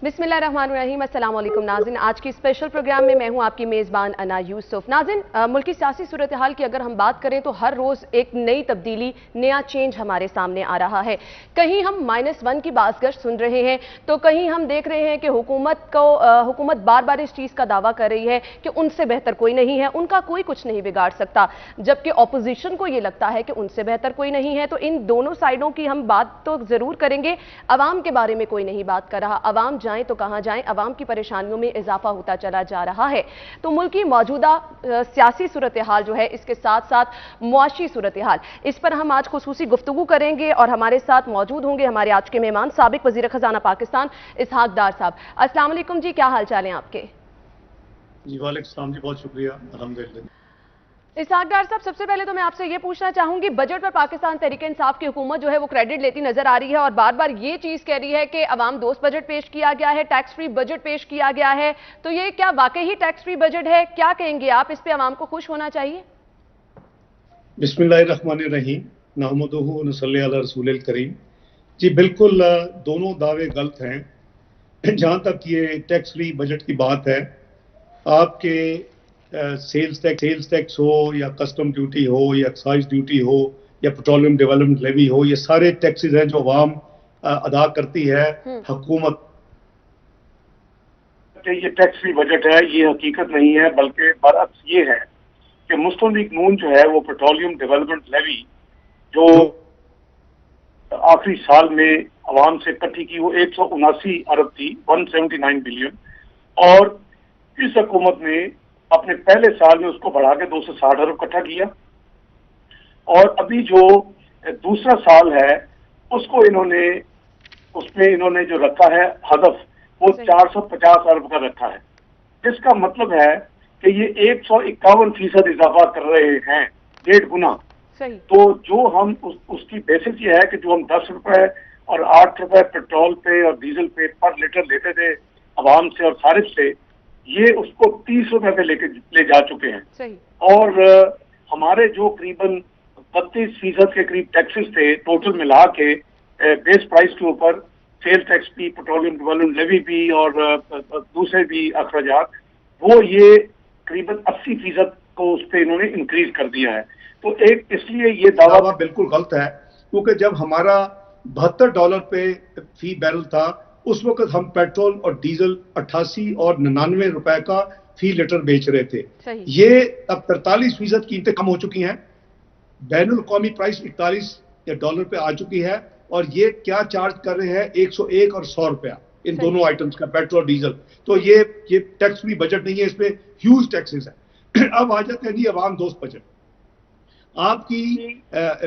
बिस्मिल्लाहिर्रहमानिर्रहीम। अस्सलाम वालेकुम नाज़रीन, आज की स्पेशल प्रोग्राम में मैं हूं आपकी मेज़बान अना यूसुफ। नाज़रीन, मुल्की सियासी सूरत हाल की अगर हम बात करें तो हर रोज़ एक नई तब्दीली, नया चेंज हमारे सामने आ रहा है। कहीं हम -1 की बाज़गश्त सुन रहे हैं तो कहीं हम देख रहे हैं कि हुकूमत बार बार इस चीज़ का दावा कर रही है कि उनसे बेहतर कोई नहीं है, उनका कोई कुछ नहीं बिगाड़ सकता, जबकि अपोजिशन को ये लगता है कि उनसे बेहतर कोई नहीं है। तो इन दोनों साइडों की हम बात तो ज़रूर करेंगे। अवाम के बारे में कोई नहीं बात कर रहा, अवाम जाएं तो कहां जाएं, अवाम की परेशानियों में इजाफा होता चला जा रहा है। तो मुल्क की मौजूदा सियासी सूरत हाल जो है, इसके साथ साथ मुआशी सूरत हाल, इस पर हम आज खुसूसी गुफ्तगू करेंगे और हमारे साथ मौजूद होंगे हमारे आज के मेहमान साबिक वजीर खजाना पाकिस्तान इसहाक डार साहब। अस्सलाम वालेकुम जी, क्या हाल चाल है आपके? जी वालेकुम सलाम जी, बहुत शुक्रिया, अल्हम्दुलिल्लाह। इसहाक डार साहब, सबसे पहले तो मैं आपसे ये पूछना चाहूंगी, बजट पर पाकिस्तान तहरीक इंसाफ की हुकूमत जो है वो क्रेडिट लेती नजर आ रही है और बार बार ये चीज कह रही है कि अवाम दोस्त बजट पेश किया गया है, टैक्स फ्री बजट पेश किया गया है। तो ये क्या वाकई ही टैक्स फ्री बजट है? क्या कहेंगे आप, इस पे अवाम को खुश होना चाहिए? बिस्मिल्लाहिर्रहमानिर्रहीम, नहमदुहु व नसल्ली अला रसूलिल करीम। जी बिल्कुल, दोनों दावे गलत हैं। जहाँ तक ये टैक्स फ्री बजट की बात है, आपके सेल्स टैक्स हो या कस्टम ड्यूटी हो या एक्साइज ड्यूटी हो या पेट्रोलियम डेवलपमेंट लेवी हो, ये सारे टैक्सेस हैं जो अवाम अदा करती है हुकूमत। ये टैक्स फ्री बजट है, ये हकीकत नहीं है, बल्कि बरअक्स ये है कि मुस्लिम लीग नून जो है वो पेट्रोलियम डेवलपमेंट लेवी जो आखिरी साल में अवाम से इकट्ठी की वो 179 अरब थी, 179 बिलियन, और इस हुकूमत ने अपने पहले साल में उसको बढ़ा के 260 अरब इकट्ठा किया। और अभी जो दूसरा साल है उसको उसमें इन्होंने जो रखा है हदफ, वो 450 अरब का रखा है, जिसका मतलब है कि ये 151% इजाफा कर रहे हैं, 1.5 गुना। तो जो हम उसकी बेसिस ये है कि जो हम 10 रुपए और 8 रुपए पेट्रोल पे और डीजल पे पर लीटर लेते थे अवाम से और सारिफ से, ये उसको 30 रुपए पे ले जा चुके हैं। और हमारे जो करीबन 32% के करीब टैक्सेस थे टोटल मिला के, बेस प्राइस के ऊपर सेल टैक्स भी, पेट्रोलियम डेवलपमेंट लेवी भी और दूसरे भी अखराजात, वो ये करीबन 80% को उस पर इन्होंने इंक्रीज कर दिया है। तो एक इसलिए ये दावा बिल्कुल गलत है, क्योंकि जब हमारा $72 पे फी बैरल था, उस वक्त हम पेट्रोल और डीजल 88 और 99 रुपए का फी लीटर बेच रहे थे। ये अब 43% कीमतें कम हो चुकी हैं, बैनुल कौमी प्राइस 41 डॉलर पे आ चुकी है, और ये क्या चार्ज कर रहे हैं, 101 और 100 रुपया इन दोनों आइटम्स का, पेट्रोल डीजल। तो ये टैक्स फ्री बजट नहीं है, इसमें ह्यूज टैक्सेस है। अब आ जाते हैं जी अवाम दोस्त बजट। आपकी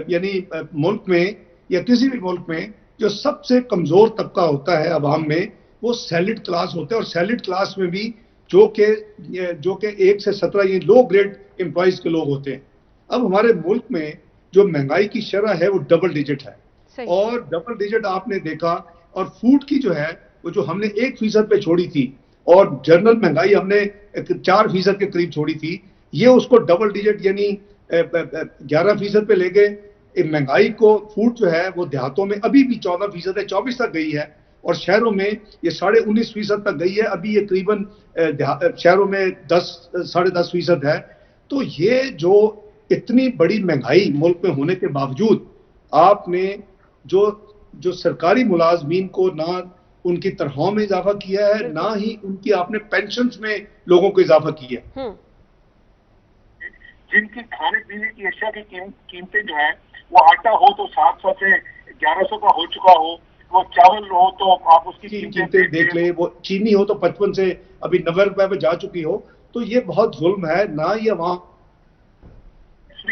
यानी मुल्क में या किसी भी मुल्क में जो सबसे कमजोर तबका होता है अवाम में, वो सैलरी क्लास होता है, और सैलरी क्लास में भी जो के 1 से 17 ये लो ग्रेड एम्प्लॉइज के लोग होते हैं। अब हमारे मुल्क में जो महंगाई की शरह है वो डबल डिजिट है, और डबल डिजिट आपने देखा। और फूड की जो है वो जो हमने 1% पे छोड़ी थी, और जनरल महंगाई हमने 4% के करीब छोड़ी थी, ये उसको डबल डिजिट यानी 11% पे ले गए। महंगाई को फूड जो है वो देहातों में अभी भी 14% है, 24 तक गई है, और शहरों में ये 19.5% तक गई है। अभी ये करीबन शहरों में 10-10.5% है। तो ये जो इतनी बड़ी महंगाई मुल्क में होने के बावजूद आपने जो सरकारी मुलाजमीन को ना उनकी तनख्वाह में इजाफा किया है, ना ही उनकी आपने पेंशन्स में लोगों को इजाफा किया है। जिनकी खाने पीने की अशिया की कीमतें जो है, वो आटा हो तो 700 से 1100 का हो चुका हो, वो चावल हो तो आप उसकी कीमतें देख ले, वो चीनी हो तो 55 से अभी 90 रुपए पे जा चुकी हो। तो ये बहुत जुल्म है ना, ये वहां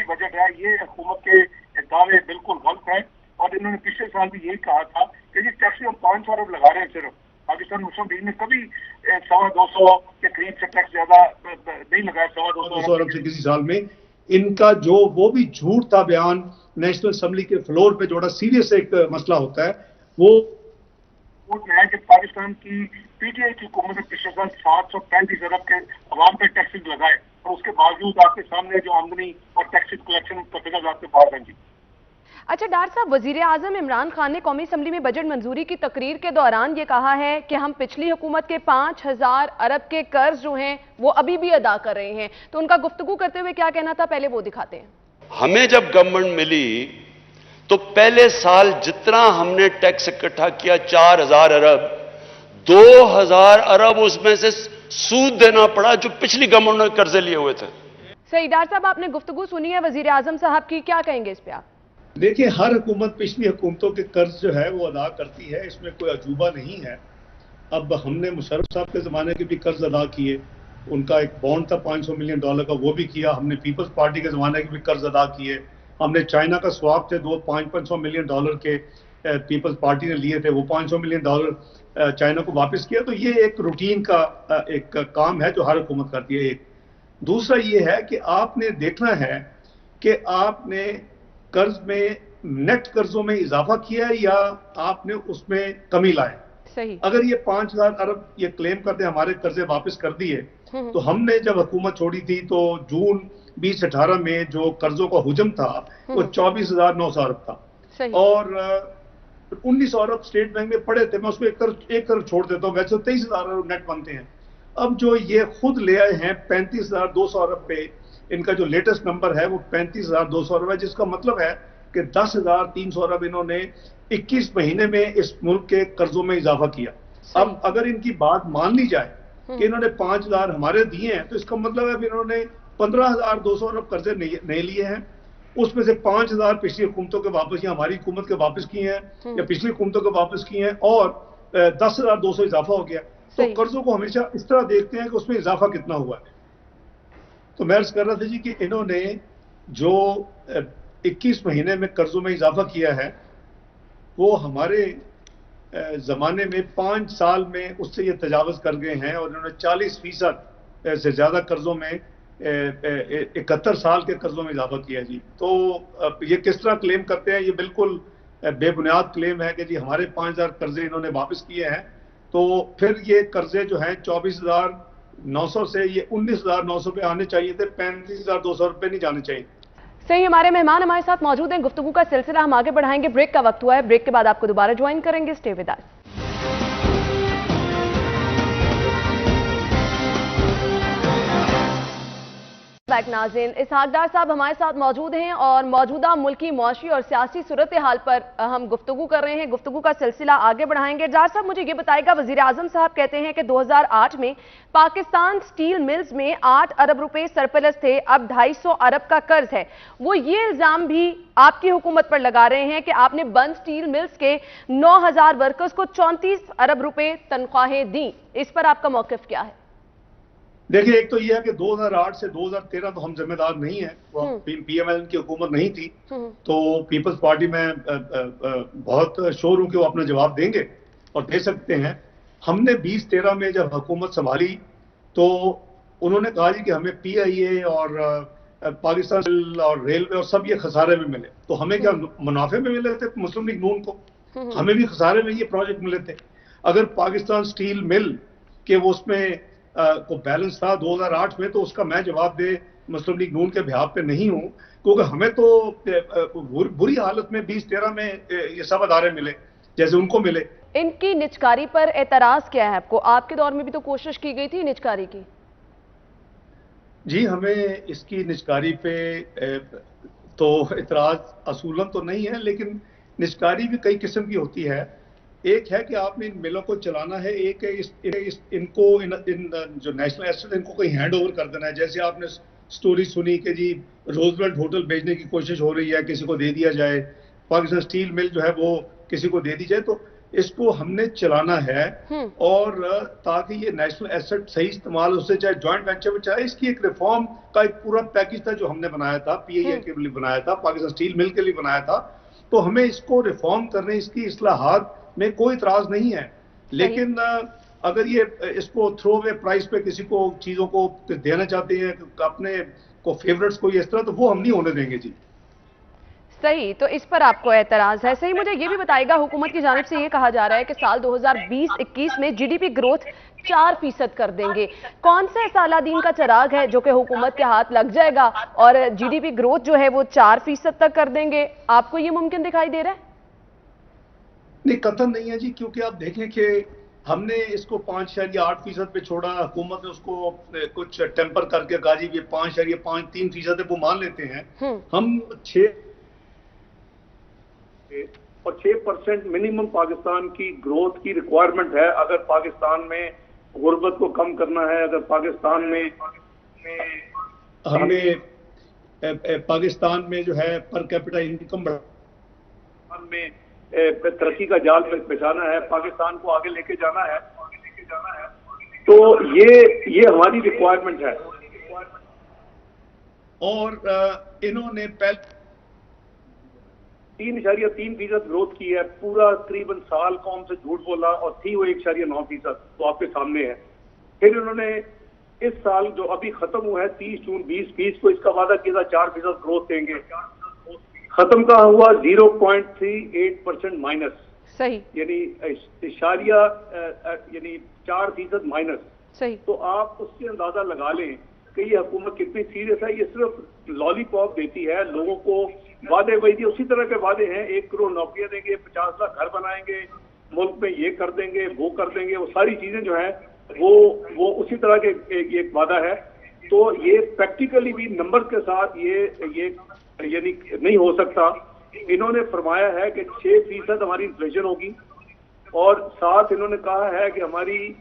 बजट है, ये हुकूमत के दावे बिल्कुल गलत है। और इन्होंने पिछले साल भी यही कहा था कि ये टैक्स हम 500 अरब लगा रहे हैं सिर्फ। पाकिस्तान मुस्लिम लीग ने कभी 250 के करीब से टैक्स ज्यादा नहीं लगाया, 250 अरब से किसी साल में। इनका जो वो भी झूठ था बयान नेशनल असेंबली के फ्लोर पे, जो बड़ा सीरियस एक मसला होता है, वो है कि पाकिस्तान की पीटीआई की हुकूमत ने पिछले साल 735 अरब के अवाम पे टैक्सेस लगाए, और उसके बावजूद आपके सामने जो आमदनी और टैक्सेस कलेक्शन का फिगर आपके पास है जी। अच्छा डॉक्टर साहब, वजीर आजम इमरान खान ने कौमी असम्बली में बजट मंजूरी की तकरीर के दौरान ये कहा है कि हम पिछली हुकूमत के 5,000 अरब के कर्ज जो हैं वो अभी भी अदा कर रहे हैं, तो उनका गुफ्तगू करते हुए क्या कहना था, पहले वो दिखाते हैं। हमें जब गवर्नमेंट मिली तो पहले साल जितना हमने टैक्स इकट्ठा किया 4,000 अरब, 2,000 अरब उसमें से सूद देना पड़ा जो पिछली गवर्नमेंट ने कर्जे लिए हुए थे। सही। डॉक्टर साहब, आपने गुफ्तगू सुनी है वजीर आजम साहब की, क्या कहेंगे इस पे आप? देखिए, हर हुकूमत पिछली हुकूमतों के कर्ज जो है वो अदा करती है, इसमें कोई अजूबा नहीं है। अब हमने मुशर्रफ साहब के ज़माने के भी कर्ज अदा किए, उनका एक बॉन्ड था $500 मिलियन का, वो भी किया। हमने पीपल्स पार्टी के ज़माने के भी कर्ज अदा किए। हमने चाइना का स्वाप थे 500 मिलियन डॉलर के, पीपल्स पार्टी ने लिए थे, वो $500 मिलियन चाइना को वापस किया। तो ये एक रूटीन का एक काम है जो हर हुकूमत करती है। एक दूसरा ये है कि आपने देखना है कि आपने कर्ज में, नेट कर्जों में इजाफा किया है या आपने उसमें कमी लाए। सही। अगर ये 5,000 अरब ये क्लेम करते हमारे कर्जे वापस कर दिए, तो हमने जब हुकूमत छोड़ी थी तो जून 2018 में जो कर्जों का हुजम था वो 24,900 अरब था। सही। और 19 अरब स्टेट बैंक में पड़े थे। मैं उसको एक तरफ छोड़ देता हूँ, वैसे 23,000 अरब नेट बनते हैं। अब जो ये खुद ले आए हैं 35,200 अरब पे, इनका जो लेटेस्ट नंबर है वो 35,200 अरब है, जिसका मतलब है कि 10,300 अरब इन्होंने 21 महीने में इस मुल्क के कर्जों में इजाफा किया। अब अगर इनकी बात मान ली जाए कि इन्होंने 5,000 हमारे दिए हैं, तो इसका मतलब है फिर इन्होंने 15,200 अरब कर्जे नहीं लिए हैं। उसमें से 5,000 पिछली हुकूमतों के वापस या हमारी हुकूमत के वापस किए हैं या पिछली हुकूमतों के वापस किए हैं, और 10,200 इजाफा हो गया। तो कर्जों को हमेशा इस तरह देखते हैं कि उसमें इजाफा कितना हुआ है। तो मैं अर्ज कर रहा था जी कि इन्होंने जो 21 महीने में कर्जों में इजाफा किया है वो हमारे ज़माने में 5 साल में उससे ये तजावज़ कर गए हैं, और इन्होंने 40% से ज़्यादा कर्जों में 71 साल के कर्जों में इजाफा किया जी। तो ये किस तरह क्लेम करते हैं, ये बिल्कुल बेबुनियाद क्लेम है कि जी हमारे 5,000 कर्जे इन्होंने वापस किए हैं। तो फिर ये कर्जे जो हैं 24,900 से ये 19,900 पे आने चाहिए थे, 35,200 रुपये नहीं जाने चाहिए। सही। हमारे मेहमान हमारे साथ मौजूद हैं, गुफ्तगू का सिलसिला हम आगे बढ़ाएंगे। ब्रेक का वक्त हुआ है, ब्रेक के बाद आपको दोबारा ज्वाइन करेंगे। Stay with us. नाज़रीन, इसहाक डार साहब हमारे साथ मौजूद हैं और मौजूदा मुल्की मौशी और सियासी सूरत हाल पर हम गुफ्तगू कर रहे हैं। गुफ्तगू का सिलसिला आगे बढ़ाएंगे। डार साहब, मुझे ये बताएगा, वजीर आजम साहब कहते हैं कि 2008 में पाकिस्तान स्टील मिल्स में 8 अरब रुपए सरप्लस थे, अब 250 अरब का कर्ज है। वो ये इल्जाम भी आपकी हुकूमत पर लगा रहे हैं कि आपने बंद स्टील मिल्स के 9,000 वर्कर्स को 34 अरब रुपए तनख्वाहें दी। इस पर आपका मौकिफ क्या है? देखिए, एक तो यह है कि 2008 से 2013 तो हम जिम्मेदार नहीं है, पीएमएल की हुकूमत नहीं थी, तो पीपल्स पार्टी में बहुत श्योर हूं कि वो अपना जवाब देंगे और दे सकते हैं। हमने 2013 में जब हुकूमत संभाली तो उन्होंने कहा जी कि हमें पीआईए और पाकिस्तान और रेलवे और सब ये खसारे में मिले। तो हमें क्या मुनाफे में मिले थे मुस्लिम लीग नून को? हमें भी खसारे में ये प्रोजेक्ट मिले थे। अगर पाकिस्तान स्टील मिल के वो उसमें को बैलेंस था 2008 में, तो उसका मैं जवाब दे मुस्लिम लीग नून के बिहाफ पे नहीं हूं, क्योंकि हमें तो बुरी हालत में 2013 में ये सब अदारे मिले जैसे उनको मिले। इनकी निजकारी पर एतराज क्या है आपको? आपके दौर में भी तो कोशिश की गई थी निजकारी की। जी, हमें इसकी निजकारी पे तो एतराज असूलन तो नहीं है, लेकिन निजकारी भी कई किस्म की होती है। एक है कि आपने इन मिलों को चलाना है, एक है इनको जो नेशनल एसेट इनको कोई हैंड ओवर कर देना है। जैसे आपने स्टोरी सुनी कि जी रोजवेल्ट होटल बेचने की कोशिश हो रही है, किसी को दे दिया जाए, पाकिस्तान स्टील मिल जो है वो किसी को दे दी जाए। तो इसको हमने चलाना है, और ताकि ये नेशनल एसेट सही इस्तेमाल उससे, चाहे जॉइंट वेंचर में, चाहे इसकी एक रिफॉर्म का एक पूरा पैकेज था जो हमने बनाया था, पीआईए के लिए बनाया था, पाकिस्तान स्टील मिल के लिए बनाया था। तो हमें इसको रिफॉर्म करने, इसकी इस्लाहात में कोई इतराज नहीं है, लेकिन अगर ये इसको थ्रो अवे प्राइस पे किसी को चीजों को देना चाहते हैं अपने को फेवरेट्स को इस तरह, तो वो हम नहीं होने देंगे जी। सही, तो इस पर आपको एतराज है। सही, मुझे ये भी बताइएगा, हुकूमत की जानिब से ये कहा जा रहा है कि साल 2020-21 में जीडीपी ग्रोथ 4% कर देंगे। कौन सा ऐसा अलादीन का चिराग है जो कि हुकूमत के हाथ लग जाएगा और जीडीपी ग्रोथ जो है वो 4% तक कर देंगे? आपको ये मुमकिन दिखाई दे रहा है? नहीं, कतई नहीं है जी, क्योंकि आप देखें कि हमने इसको 5.8% पे छोड़ा, हुकूमत ने उसको कुछ टेम्पर करके कहा जी ये 5.53% है, वो मान लेते हैं। हम 6% मिनिमम पाकिस्तान की ग्रोथ की रिक्वायरमेंट है। अगर पाकिस्तान में गुर्बत को कम करना है, अगर पाकिस्तान में हमें पाकिस्तान में जो है पर कैपिटा इनकम बढ़ाने में तरक्की का जाल बिछाना है, पाकिस्तान को आगे लेके जाना है, तो ये हमारी रिक्वायरमेंट है। और इन्होंने पहले 3.3% ग्रोथ की है, पूरा तकरीबन साल कौन से झूठ बोला और थी वो 1.9%, तो आपके सामने है। फिर इन्होंने इस साल जो अभी खत्म हुआ है 30 जून 2020 को इसका वादा किया था 4% ग्रोथ देंगे, खत्म का हुआ 0.38% माइनस। सही, यानी इशारिया 4% माइनस। सही, तो आप उससे अंदाजा लगा लें कि ये हुकूमत कितनी सीरियस है। ये सिर्फ लॉलीपॉप देती है लोगों को, वादे वही उसी तरह के वादे हैं, 1 करोड़ नौकरियां देंगे, 50 लाख घर बनाएंगे, मुल्क में ये कर देंगे, वो कर देंगे, वो सारी चीजें जो है वो उसी तरह के एक वादा है। तो ये प्रैक्टिकली भी नंबर के साथ ये यानी नहीं हो सकता। इन्होंने फरमाया है कि 6% हमारी इन्फ्लेशन होगी और साथ इन्होंने कहा है कि हमारी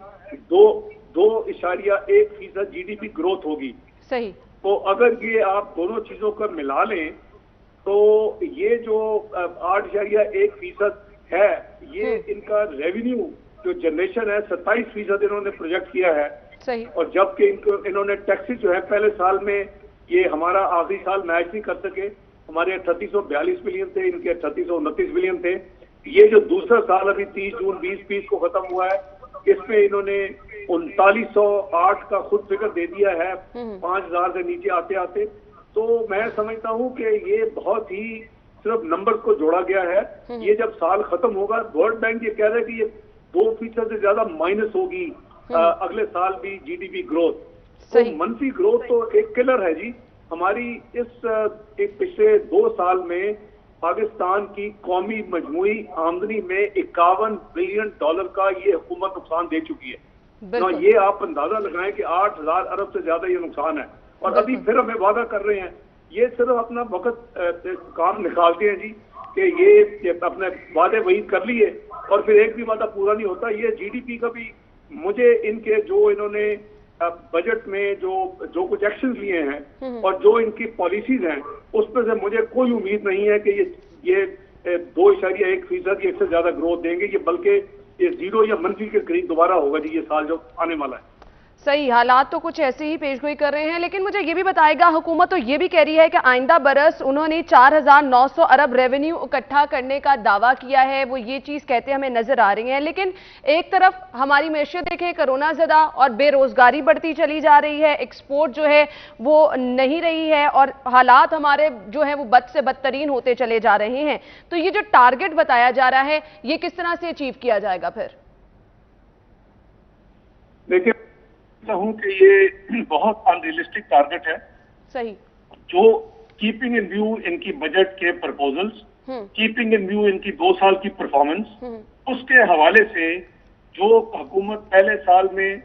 2.1% जीडीपी ग्रोथ होगी। सही, तो अगर ये आप दोनों चीजों को मिला लें तो ये जो 8.1% है, ये इनका रेवेन्यू जो जनरेशन है 27% इन्होंने प्रोजेक्ट किया है। सही, और जबकि इन्होंने टैक्सेस जो है पहले साल में, ये हमारा आखिरी साल मैच नहीं कर सके, हमारे 3842 बिलियन थे, इनके 3829 बिलियन थे। ये जो दूसरा साल अभी 30 जून 2020 को खत्म हुआ है, इसमें इन्होंने 3908 का खुद फिगर दे दिया है 5000 से नीचे आते आते। तो मैं समझता हूं कि ये बहुत ही सिर्फ नंबर को जोड़ा गया है। ये जब साल खत्म होगा, वर्ल्ड बैंक ये कह रहा है कि ये 2% से ज्यादा माइनस होगी अगले साल भी जीडीपी ग्रोथ। तो मनफी ग्रोथ तो एक किलर है जी हमारी। एक पिछले 2 साल में पाकिस्तान की कौमी मजमूई आमदनी में $51 बिलियन का ये हुकूमत नुकसान दे चुकी है। तो ये आप अंदाजा लगाएं कि 8000 अरब से ज्यादा ये नुकसान है, और अभी फिर हमें वादा कर रहे हैं। ये सिर्फ अपना वक्त काम निकालते हैं जी कि ये अपने वादे वही कर लिए और फिर एक भी वादा पूरा नहीं होता। ये जीडीपी का भी मुझे इनके जो इन्होंने बजट में जो कुछ एक्शन लिए हैं और जो इनकी पॉलिसीज हैं उस पर से मुझे कोई उम्मीद नहीं है कि ये 2.1% या इससे ज्यादा ग्रोथ देंगे। ये बल्कि ये जीरो या मनफी के करीब दोबारा होगा जी ये साल जो आने वाला है। सही, हालात तो कुछ ऐसे ही पेशगोई कर रहे हैं। लेकिन मुझे ये भी बताएगा, हुकूमत तो ये भी कह रही है कि आइंदा बरस उन्होंने 4900 अरब रेवेन्यू इकट्ठा करने का दावा किया है, वो ये चीज कहते हमें नजर आ रही है। लेकिन एक तरफ हमारी मैशियत देखें कोरोना ज़दा और बेरोजगारी बढ़ती चली जा रही है, एक्सपोर्ट जो है वो नहीं रही है और हालात हमारे जो है वो बद से बदतरीन होते चले जा रहे हैं। तो ये जो टारगेट बताया जा रहा है ये किस तरह से अचीव किया जाएगा फिर? देखिए, हूं कि ये बहुत अनरियलिस्टिक टारगेट है। सही, जो कीपिंग इन व्यू इनकी बजट के प्रपोजल्स, कीपिंग इन व्यू इनकी 2 साल की परफॉर्मेंस, उसके हवाले से जो हुकूमत पहले साल में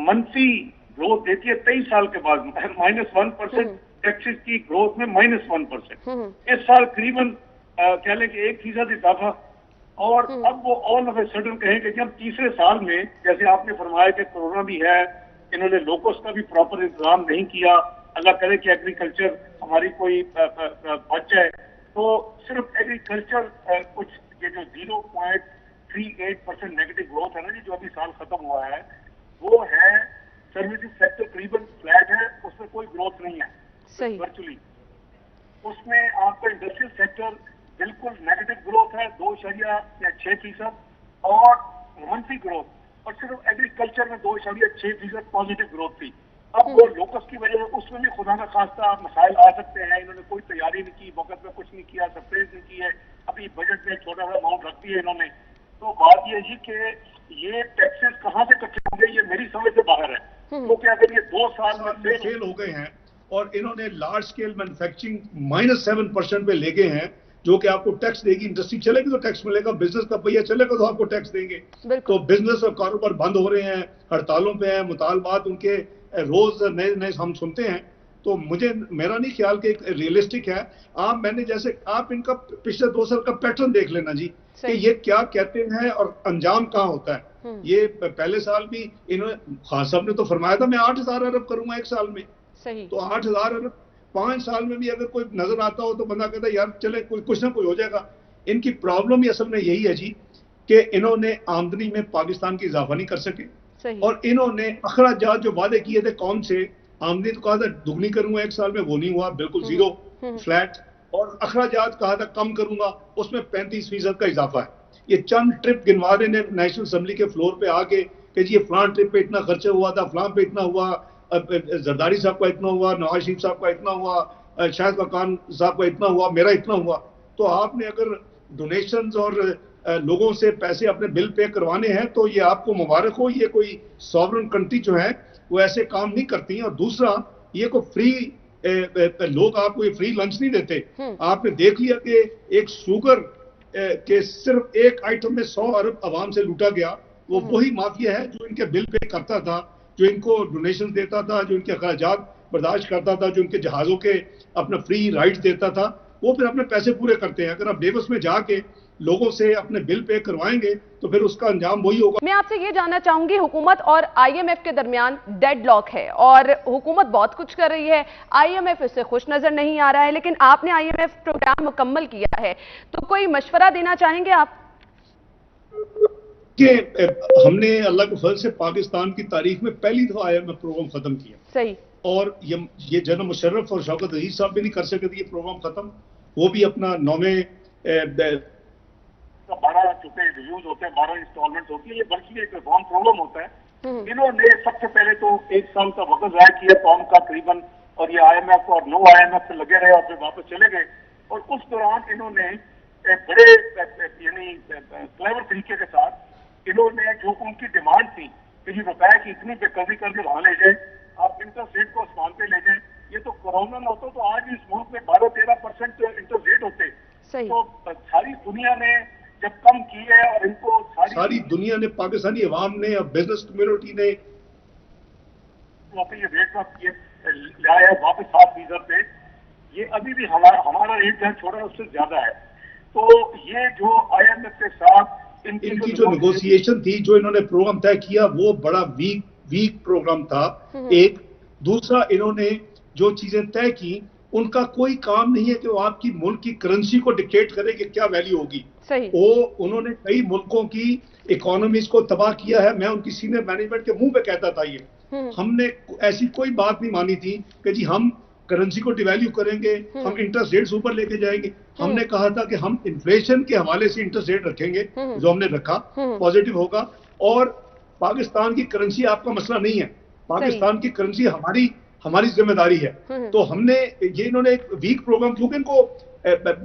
मनफी ग्रोथ देती है 23 साल के बाद -1%, टैक्सेस की ग्रोथ में -1%, इस साल करीबन कह लें कि 1% इजाफा। और अब वो ऑल ऑफ ए सडन कहें कि जब तीसरे साल में, जैसे आपने फरमाया कि कोरोना भी है, इन्होंने लोकस का भी प्रॉपर इंतजाम नहीं किया, अल्लाह करे कि एग्रीकल्चर हमारी कोई बच जाए, तो सिर्फ एग्रीकल्चर कुछ ये जो 0.38% नेगेटिव ग्रोथ है ना जी जो अभी साल खत्म हुआ है, वो है। सर्विसेज सेक्टर करीबन फ्लैट है, उसमें कोई ग्रोथ नहीं है वर्चुअली। उसमें आपका इंडस्ट्रियल सेक्टर बिल्कुल नेगेटिव ग्रोथ है 2.6% और मनफी ग्रोथ, और सिर्फ एग्रीकल्चर में 2.6% पॉजिटिव ग्रोथ थी। اب وہ लोकस की वजह से उसमें भी खुदा ना खास्ता मसाइल आ सकते हैं। इन्होंने कोई तैयारी नहीं की, वक्त में कुछ नहीं किया, सरप्राइज नहीं की है, अभी बजट में छोटा सा अमाउंट रख दिया इन्होंने। तो बात ये है कि ये टैक्सेस कहाँ से इकट्ठे होंगे, ये मेरी समझ से बाहर है। क्योंकि अगर ये 2 साल में फेल हो गए हैं और इन्होंने लार्ज स्केल मैन्युफैक्चरिंग -7% पे ले गए हैं, जो कि आपको टैक्स देगी। इंडस्ट्री चलेगी तो टैक्स मिलेगा, बिजनेस का पहिया चलेगा तो आपको टैक्स देंगे। तो बिजनेस और कारोबार बंद हो रहे हैं, हड़तालों पे हैं, मुतालबात उनके रोज नए नए हम सुनते हैं। तो मेरा नहीं ख्याल कि रियलिस्टिक है। मैंने जैसे आप इनका पिछले 2 साल का पैटर्न देख लेना जी, कि ये क्या कहते हैं और अंजाम कहाँ होता है। ये पहले साल भी इन्होंने, खान साहब ने तो फरमाया था मैं 8,000 अरब करूंगा एक साल में। तो 8,000 अरब 5 साल में भी अगर कोई नजर आता हो तो बंदा कहता है यार चले कुछ ना कुछ हो जाएगा। इनकी प्रॉब्लम ही असल में यही है जी कि इन्होंने आमदनी में पाकिस्तान की इजाफा नहीं कर सके, और इन्होंने अखराजात जो वादे किए थे कौन से, आमदनी तो कहा था दुगनी करूंगा एक साल में, वो नहीं हुआ, बिल्कुल जीरो फ्लैट। और अखराजात कहा था कम करूंगा, उसमें 35% का इजाफा है। ये चंद ट्रिप गिनवा रहे ने नेशनल असेंबली के फ्लोर पे आके कि जी ये फलां ट्रिप पे इतना खर्चा हुआ था, फलां पे इतना हुआ, जरदारी साहब का इतना हुआ, नवाज शरीफ साहब का इतना हुआ, शाहिद खान साहब का इतना हुआ, मेरा इतना हुआ। तो आपने अगर डोनेशंस और लोगों से पैसे अपने बिल पे करवाने हैं तो ये आपको मुबारक हो। ये कोई सॉवरन कंट्री जो है वो ऐसे काम नहीं करती हैं। और दूसरा, ये कोई फ्री लोग आपको ये फ्री लंच नहीं देते। आपने देख लिया कि एक शुगर के सिर्फ एक आइटम में 100 अरब आवाम से लूटा गया। वो वही माफिया है जो इनके बिल पे करता था, जो इनको डोनेशन देता था, जो इनके अखराजात बर्दाश्त करता था, जो इनके जहाजों के अपना फ्री राइड्स देता था, वो फिर अपने पैसे पूरे करते हैं। अगर आप डेवस में जाके लोगों से अपने बिल पे करवाएंगे तो फिर उसका अंजाम वही होगा। मैं आपसे ये जानना चाहूंगी, हुकूमत और आईएमएफ के दरमियान डेडलॉक है और हुकूमत बहुत कुछ कर रही है, आईएमएफ इससे खुश नजर नहीं आ रहा है, लेकिन आपने आईएमएफ प्रोग्राम मुकम्मल किया है, तो कोई मशवरा देना चाहेंगे आप? कि हमने अल्लाह के फजल से पाकिस्तान की तारीख में पहली दफा आईएमएफ प्रोग्राम खत्म किया। सही। और ये जनरल मुशर्रफ और शौकत अजीज साहब भी नहीं कर सके थे ये प्रोग्राम खत्म। वो भी अपना 9वें 12 चुके रिव्यूज होते हैं, 12 इंस्टॉलमेंट होती है, ये बल्कि एक रिफॉर्म प्रोग्राम होता है। इन्होंने सबसे पहले तो 1 साल का वक्त जाया किया कौम का करीबन, और ये आईएमएफ और नो आईएमएफ से लगे रहे और फिर वापस चले गए। और उस दौरान इन्होंने बड़े यानी क्लेवर तरीके के साथ इन्होंने जो उनकी डिमांड थी कि रुपए की इतनी बेकदरी करके वहां ले जाए, आप इंटरेस्ट रेट को आसमान पे ले जाए। ये तो कोरोना न होता तो आज इस मुल्क में 12-13% इंटरेस्ट रेट होते। तो सारी दुनिया ने जब कम की है और इनको सारी दुनिया ने, पाकिस्तानी अवाम ने और बिजनेस कम्युनिटी ने वापस ये रेट लाया है वापस 7% पे। ये अभी भी हमारा रेट जहाँ छोड़ा है उससे ज्यादा है। तो ये जो आईएमएफ के साथ इनकी जो नेगोशिएशन थी, जो इन्होंने प्रोग्राम तय किया, वो बड़ा वीक प्रोग्राम था। एक दूसरा, इन्होंने जो चीजें तय की उनका कोई काम नहीं है कि वो आपकी मुल्क की करेंसी को डिक्टेट करे कि क्या वैल्यू होगी। वो उन्होंने कई मुल्कों की इकोनॉमीज को तबाह किया है। मैं उनकी सीनियर मैनेजमेंट के मुंह पे कहता था ये, हमने ऐसी कोई बात नहीं मानी थी कि जी हम करेंसी को डिवैल्यू करेंगे, हम इंटरेस्ट रेट्स ऊपर लेके जाएंगे। हमने कहा था कि हम इन्फ्लेशन के हवाले से इंटरेस्ट रेट रखेंगे, जो हमने रखा, पॉजिटिव होगा। और पाकिस्तान की करेंसी आपका मसला नहीं है, पाकिस्तान की करेंसी हमारी जिम्मेदारी है। तो हमने ये, इन्होंने एक वीक प्रोग्राम, क्योंकि इनको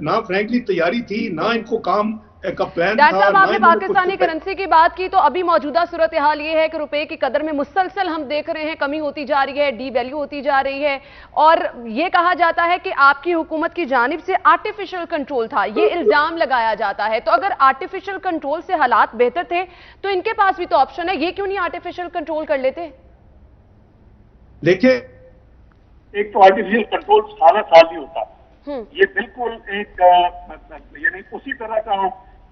ना फ्रैंकली तैयारी थी, ना इनको काम का प्लान था। डॉक्टर साहब, आपने पाकिस्तानी करेंसी की बात की, तो अभी मौजूदा सूरत हाल ये है कि रुपए की कदर में मुसलसल हम देख रहे हैं कमी होती जा रही है, डी वैल्यू होती जा रही है, और ये कहा जाता है कि आपकी हुकूमत की जानिब से आर्टिफिशियल कंट्रोल था, ये इल्जाम लगाया जाता है। तो अगर आर्टिफिशियल कंट्रोल से हालात बेहतर थे तो इनके पास भी तो ऑप्शन है, ये क्यों नहीं आर्टिफिशियल कंट्रोल कर लेते? देखिए, एक तो आर्टिफिशियल कंट्रोल सारा साल ही होता है, ये बिल्कुल एक यानी उसी तरह का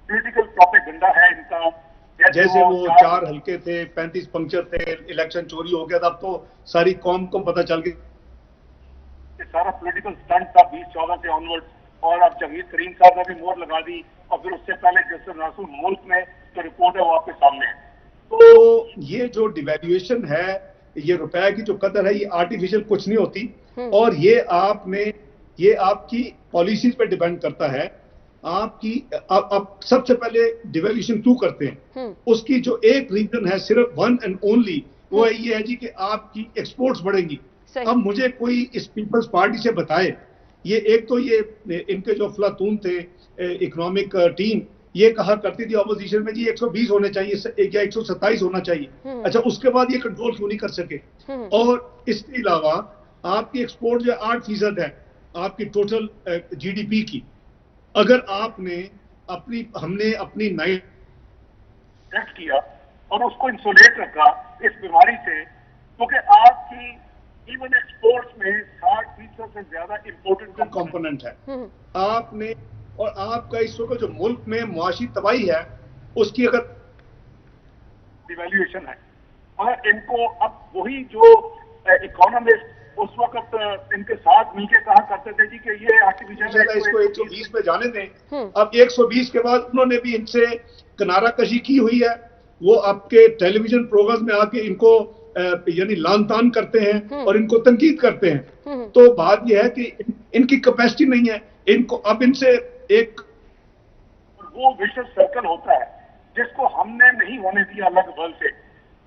पॉलिटिकल प्रोपेगेंडा है इनका। जैसे वो 4 हल्के थे, 35 पंक्चर थे, इलेक्शन चोरी हो गया था, अब तो सारी कौम को पता चल गया। सारा पॉलिटिकल स्टंट था 2014 से ऑनवर्ड, और अब जगीर करीम साहब ने भी मोहर लगा दी, और फिर उससे पहले जैसे रासुल मुल्क में जो रिपोर्ट है वो आपके सामने है। तो ये जो डिवैल्यूएशन है, ये रुपए की जो कदर है, ये आर्टिफिशियल कुछ नहीं होती, और ये आपकी पॉलिसीज पे डिपेंड करता है। आपकी आप सबसे पहले डिवैल्यूएशन क्यों करते हैं, उसकी जो एक रीजन है, सिर्फ वन एंड ओनली, وہ یہ ہے جی کہ آپ کی ایکسپورٹس بڑھیں گی. اب مجھے کوئی اس پیپلز پارٹی سے بتائے, یہ ایک تو یہ ان کے جو افلاطون تھے اکنامک ٹیم, یہ کہا کرتی تھی اپوزیشن میں جی 120 ہونے چاہیے یا 127 ہونا چاہیے. اچھا, اس کے بعد یہ کنٹرول کیوں نہیں کر سکے؟ اور اس کے علاوہ آپ کی ایکسپورٹ جو 8% ہے آپ کی ٹوٹل جی ڈی پی کی. اگر آپ نے ہم نے اپنی ٹیسٹ کیا اور اس کو انسولیٹ رکھا اس بیماری سے, کیونکہ آپ کی ایون ایکسپورٹس میں 60% سے زیادہ امپورٹنٹ کمپوننٹ ہے آپ نے, اور آپ کا اس وقت جو ملک میں معاشی تباہی ہے اس کی اگر ڈیویلیویشن ہے, اور ان کو اب وہی جو اکانومسٹ اس وقت ان کے ساتھ مل کے کہا کرتے تھے جی کہ یہ آرٹیفیشل اس کو 120 پہ جانے دیں. اب 120 کے بعد انہوں نے بھی ان سے کنارہ کشی کی ہوئی ہے. وہ آپ کے ٹیلی ویژن پروگرام میں آ کے ان کو یعنی لان تان کرتے ہیں اور ان کو تنقید کرتے ہیں. تو بات یہ ہے کہ ان کی کیپیسٹی نہیں ہے. ان کو اب ان سے ایک وہ وشوس سرکل ہوتا ہے جس کو ہم نے نہیں ہونے دیا الگ ورلڈ سے.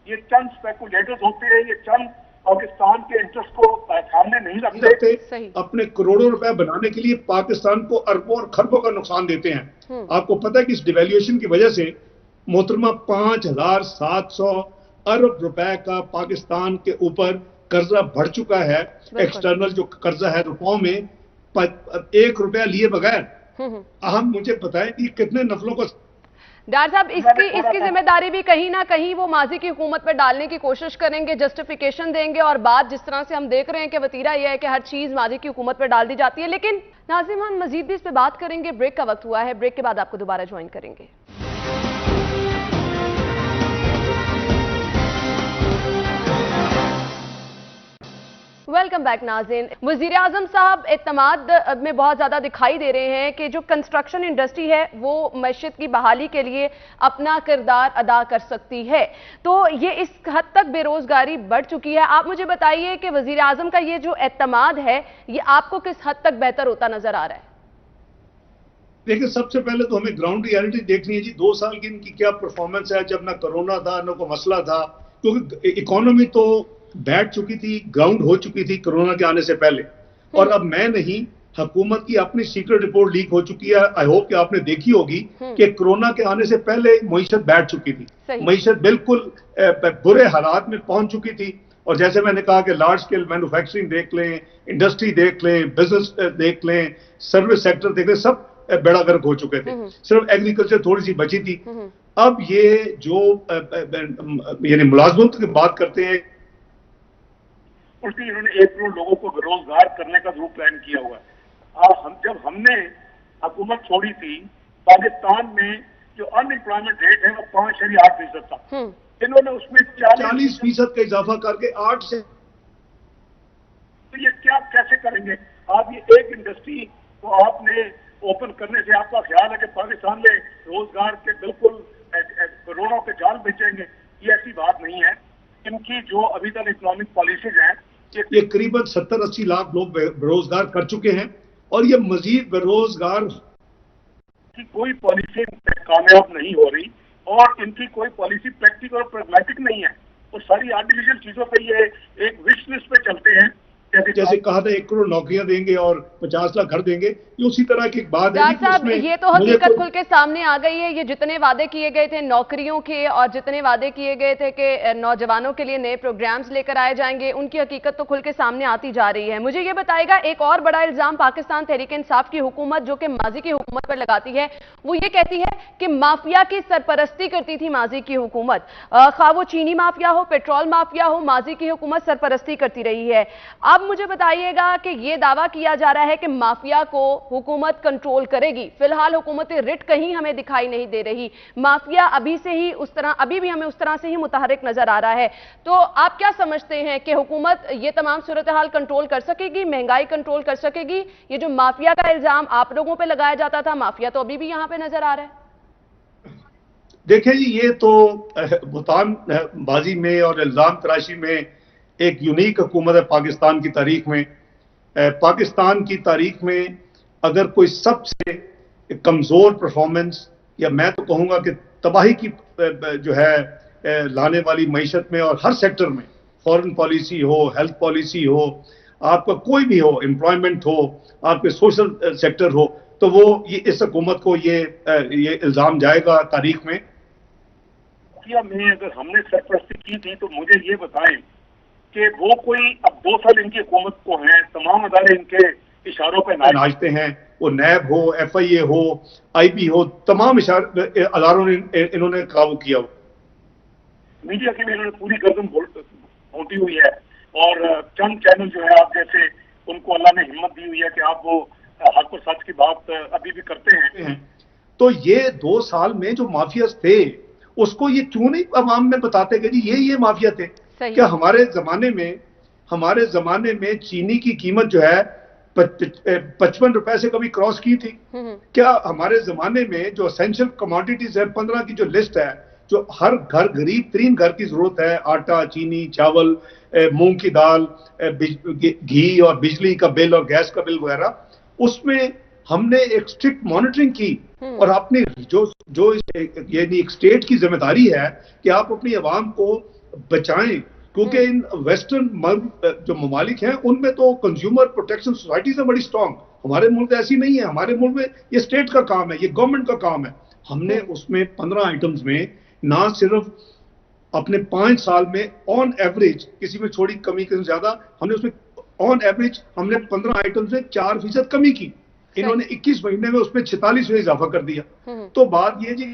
یہ چند اسپیکولیٹرز ہوتے ہیں, یہ چند پاکستان کے انٹرسٹ کو سامنے نہیں رکھتے. اپنے کروڑوں روپے بنانے کے لیے پاکستان کو اربوں اور خربوں کا نقصان دیتے ہیں. آپ کو پتہ ہے کہ اس ڈیویلیویشن کی وجہ سے محترمہ 5700 ارب روپے کا پاکستان کے اوپر قرضہ بڑھ چکا ہے. ایکسٹرنل جو قرضہ ہے روپوں میں 1 روپیہ لیے بغیر. ہم مجھے بتائیں کہ کتنے نفلوں کو. ڈاکٹر صاحب, اس کی ذمہ داری بھی کہیں نہ کہیں وہ ماضی کی حکومت پر ڈالنے کی کوشش کریں گے, جسٹیفیکیشن دیں گے, اور بات جس طرح سے ہم دیکھ رہے ہیں کہ وتیرہ یہ ہے کہ ہر چیز ماضی کی حکومت پر ڈال دی جاتی ہے. لیکن ناظرین, مزید بھی اس پہ بات کریں گے. بریک کا وقت ہوا ہے, بریک کے بعد آپ کو دوبارہ جوائن کریں گے. ویلکم بیک ناظرین. وزیر اعظم صاحب اعتماد میں بہت زیادہ دکھائی دے رہے ہیں کہ جو کنسٹرکشن انڈسٹری ہے وہ معیشت کی بحالی کے لیے اپنا کردار ادا کر سکتی ہے. تو یہ اس حد تک بے روزگاری بڑھ چکی ہے. آپ مجھے بتائیے کہ وزیر اعظم کا یہ جو اعتماد ہے یہ آپ کو کس حد تک بہتر ہوتا نظر آ رہا ہے؟ دیکھیں, سب سے پہلے تو ہمیں گراؤنڈ ریالٹی دیکھنی ہے جی. 2 سال کی ان کی کیا پرفارمنس ہے, جب نہ کرونا تھا نہ کوئی مسئلہ تھا. کیونکہ اکانومی تو بیٹھ چکی تھی, گراؤنڈ ہو چکی تھی کرونا کے آنے سے پہلے. اور اب میں نہیں, حکومت کی اپنی سیکرٹ رپورٹ لیک ہو چکی ہے. آئی ہوپ کہ آپ نے دیکھی ہوگی کہ کرونا کے آنے سے پہلے معیشت بیٹھ چکی تھی. معیشت بالکل برے حالات میں پہنچ چکی تھی. اور جیسے میں نے کہا کہ لارج سکیل مینوفیکچرنگ دیکھ لیں, انڈسٹری دیکھ لیں, بزنس دیکھ لیں, سروس سیکٹر دیکھ لیں, سب بیڑا گرک ہو چکے تھے. صرف ایگریکلچر تھوڑی سی بچی تھی. اب یہ جو یعنی ملازمت کی بات کرتے ہیں, اس لیے انہوں نے 1 کروڑ لوگوں کو روزگار کرنے کا ضرور پلان کیا ہوا ہے. جب ہم نے حکومت چھوڑی تھی, پاکستان میں جو ان امپلائمنٹ ریٹ ہے وہ 5.8% تھا. انہوں نے اس میں 40% کا اضافہ کر کے 8 سے. تو یہ کیا کیسے کریں گے آپ؟ یہ ایک انڈسٹری کو آپ نے اوپن کرنے سے آپ کا خیال ہے کہ پاکستان میں روزگار کے بالکل کروڑوں کے جال بچیں گے؟ یہ ایسی بات نہیں ہے. ان کی جو ابھی تک اکنامک پالیسیز ہیں, یہ قریباً 70-80 لاکھ لوگ بے روزگار کر چکے ہیں, اور یہ مزید بے روزگار کی کوئی پالیسی کامیاب نہیں ہو رہی, اور ان کی کوئی پالیسی پریکٹیکل اور پریگمیٹک نہیں ہے. وہ ساری آرٹیفیشل چیزوں پہ یہ ایک وش لسٹ پہ چلتے ہیں. جیسے کہا تھا 1 کروڑ نوکریاں دیں گے اور 50 لاکھ گھر دیں گے, یہ اسی طرح کی ایک بات ہے. ڈاکٹر صاحب, یہ تو حقیقت کھل کے سامنے آ گئی ہے. یہ جتنے وعدے کیے گئے تھے نوکریوں کے, اور جتنے وعدے کیے گئے تھے کہ نوجوانوں کے لیے نئے پروگرامز لے کر آئے جائیں گے, ان کی حقیقت تو کھل کے سامنے آتی جا رہی ہے. مجھے یہ بتائے گا, ایک اور بڑا الزام پاکستان تحریک انصاف کی حکومت جو کہ ماضی کی حکومت پر لگاتی ہے, وہ یہ کہتی ہے کہ مافیا کی سرپرستی کرتی تھی ماضی کی حکومت. خواہ وہ چینی مافیا ہو, پیٹرول مافیا ہو, ماضی کی حکومت سرپرستی کرتی رہی ہے. اب مجھے بتائیے گا کہ یہ دعویٰ کیا جا رہا ہے کہ مافیا کو حکومت کنٹرول کرے گی. فی الحال حکومت رٹ کہیں ہمیں دکھائی نہیں دے رہی. مافیا ابھی بھی ہمیں اس طرح سے ہی متحرک نظر آ رہا ہے. تو آپ کیا سمجھتے ہیں کہ حکومت یہ تمام صورتحال کنٹرول کر سکے گی, مہنگائی کنٹرول کر سکے گی؟ یہ جو مافیا کا الزام آپ لوگوں پہ لگایا جاتا تھا, مافیا تو ابھی بھی یہاں پہ نظر آ رہا ہے. دیکھیں جی, یہ تو بہتان بازی میں اور الزام تراشی میں ایک یونیک حکومت ہے پاکستان کی تاریخ میں. پاکستان کی تاریخ میں اگر کوئی سب سے کمزور پرفارمنس, یا میں تو کہوں گا کہ تباہی کی جو ہے لانے والی معیشت میں اور ہر سیکٹر میں، فورن پالیسی ہو، ہیلتھ پالیسی ہو، آپ کا کوئی بھی ہو، امپلائمنٹ ہو، آپ کے سوشل سیکٹر ہو، تو وہ اس حکومت کو یہ الزام جائے گا تاریخ میں. میں اگر ہم نے سرپرستی کی تھی تو مجھے یہ بتائیں کہ وہ کوئی اب 2 سال ان کی حکومت کو ہیں، تمام ادارے ان کے اشاروں پہ ناچتے ہیں، وہ نیب ہو، ایف آئی اے ہو، آئی بی ہو، تمام اداروں نے انہوں نے قابو کیا. میڈیا کی بھی انہوں نے پوری گردن بھونٹی ہوئی ہے، اور چند چینل جو ہے آپ جیسے ان کو اللہ نے ہمت دی ہوئی ہے کہ آپ وہ حق و سچ کی بات ابھی بھی کرتے ہیں. تو یہ 2 سال میں جو مافیاز تھے اس کو یہ کیوں نہیں عوام میں بتاتے کہ جی یہ مافیا تھے؟ کیا ہمارے زمانے میں چینی کی قیمت جو ہے 55 روپے سے کبھی کراس کی تھی؟ کیا ہمارے زمانے میں جو اسینشل کموڈیٹیز ہے 15 کی جو لسٹ ہے، جو ہر گھر غریب ترین گھر کی ضرورت ہے، آٹا، چینی، چاول، مونگ کی دال، گھی اور بجلی کا بل اور گیس کا بل وغیرہ، اس میں ہم نے ایک اسٹرکٹ مانیٹرنگ کی، اور اپنی جو یعنی ایک اسٹیٹ کی ذمہ داری ہے کہ آپ اپنی عوام کو بچائیں، کیونکہ ان ویسٹرن جو ممالک ہیں ان میں تو کنزیومر پروٹیکشن سوسائٹیز ہیں بڑی اسٹرانگ. ہمارے ملک ایسی نہیں ہے. ہمارے ملک میں یہ اسٹیٹ کا کام ہے، یہ گورنمنٹ کا کام ہے. ہم نے اس میں 15 آئٹمز میں نہ صرف اپنے 5 سال میں آن ایوریج، کسی میں چھوڑی کمی کسی زیادہ، ہم نے اس میں آن ایوریج ہم نے 15 آئٹمز میں 4% کمی کی. انہوں نے 21 مہینے میں اس میں 46 میں اضافہ کر دیا. تو بات یہ جی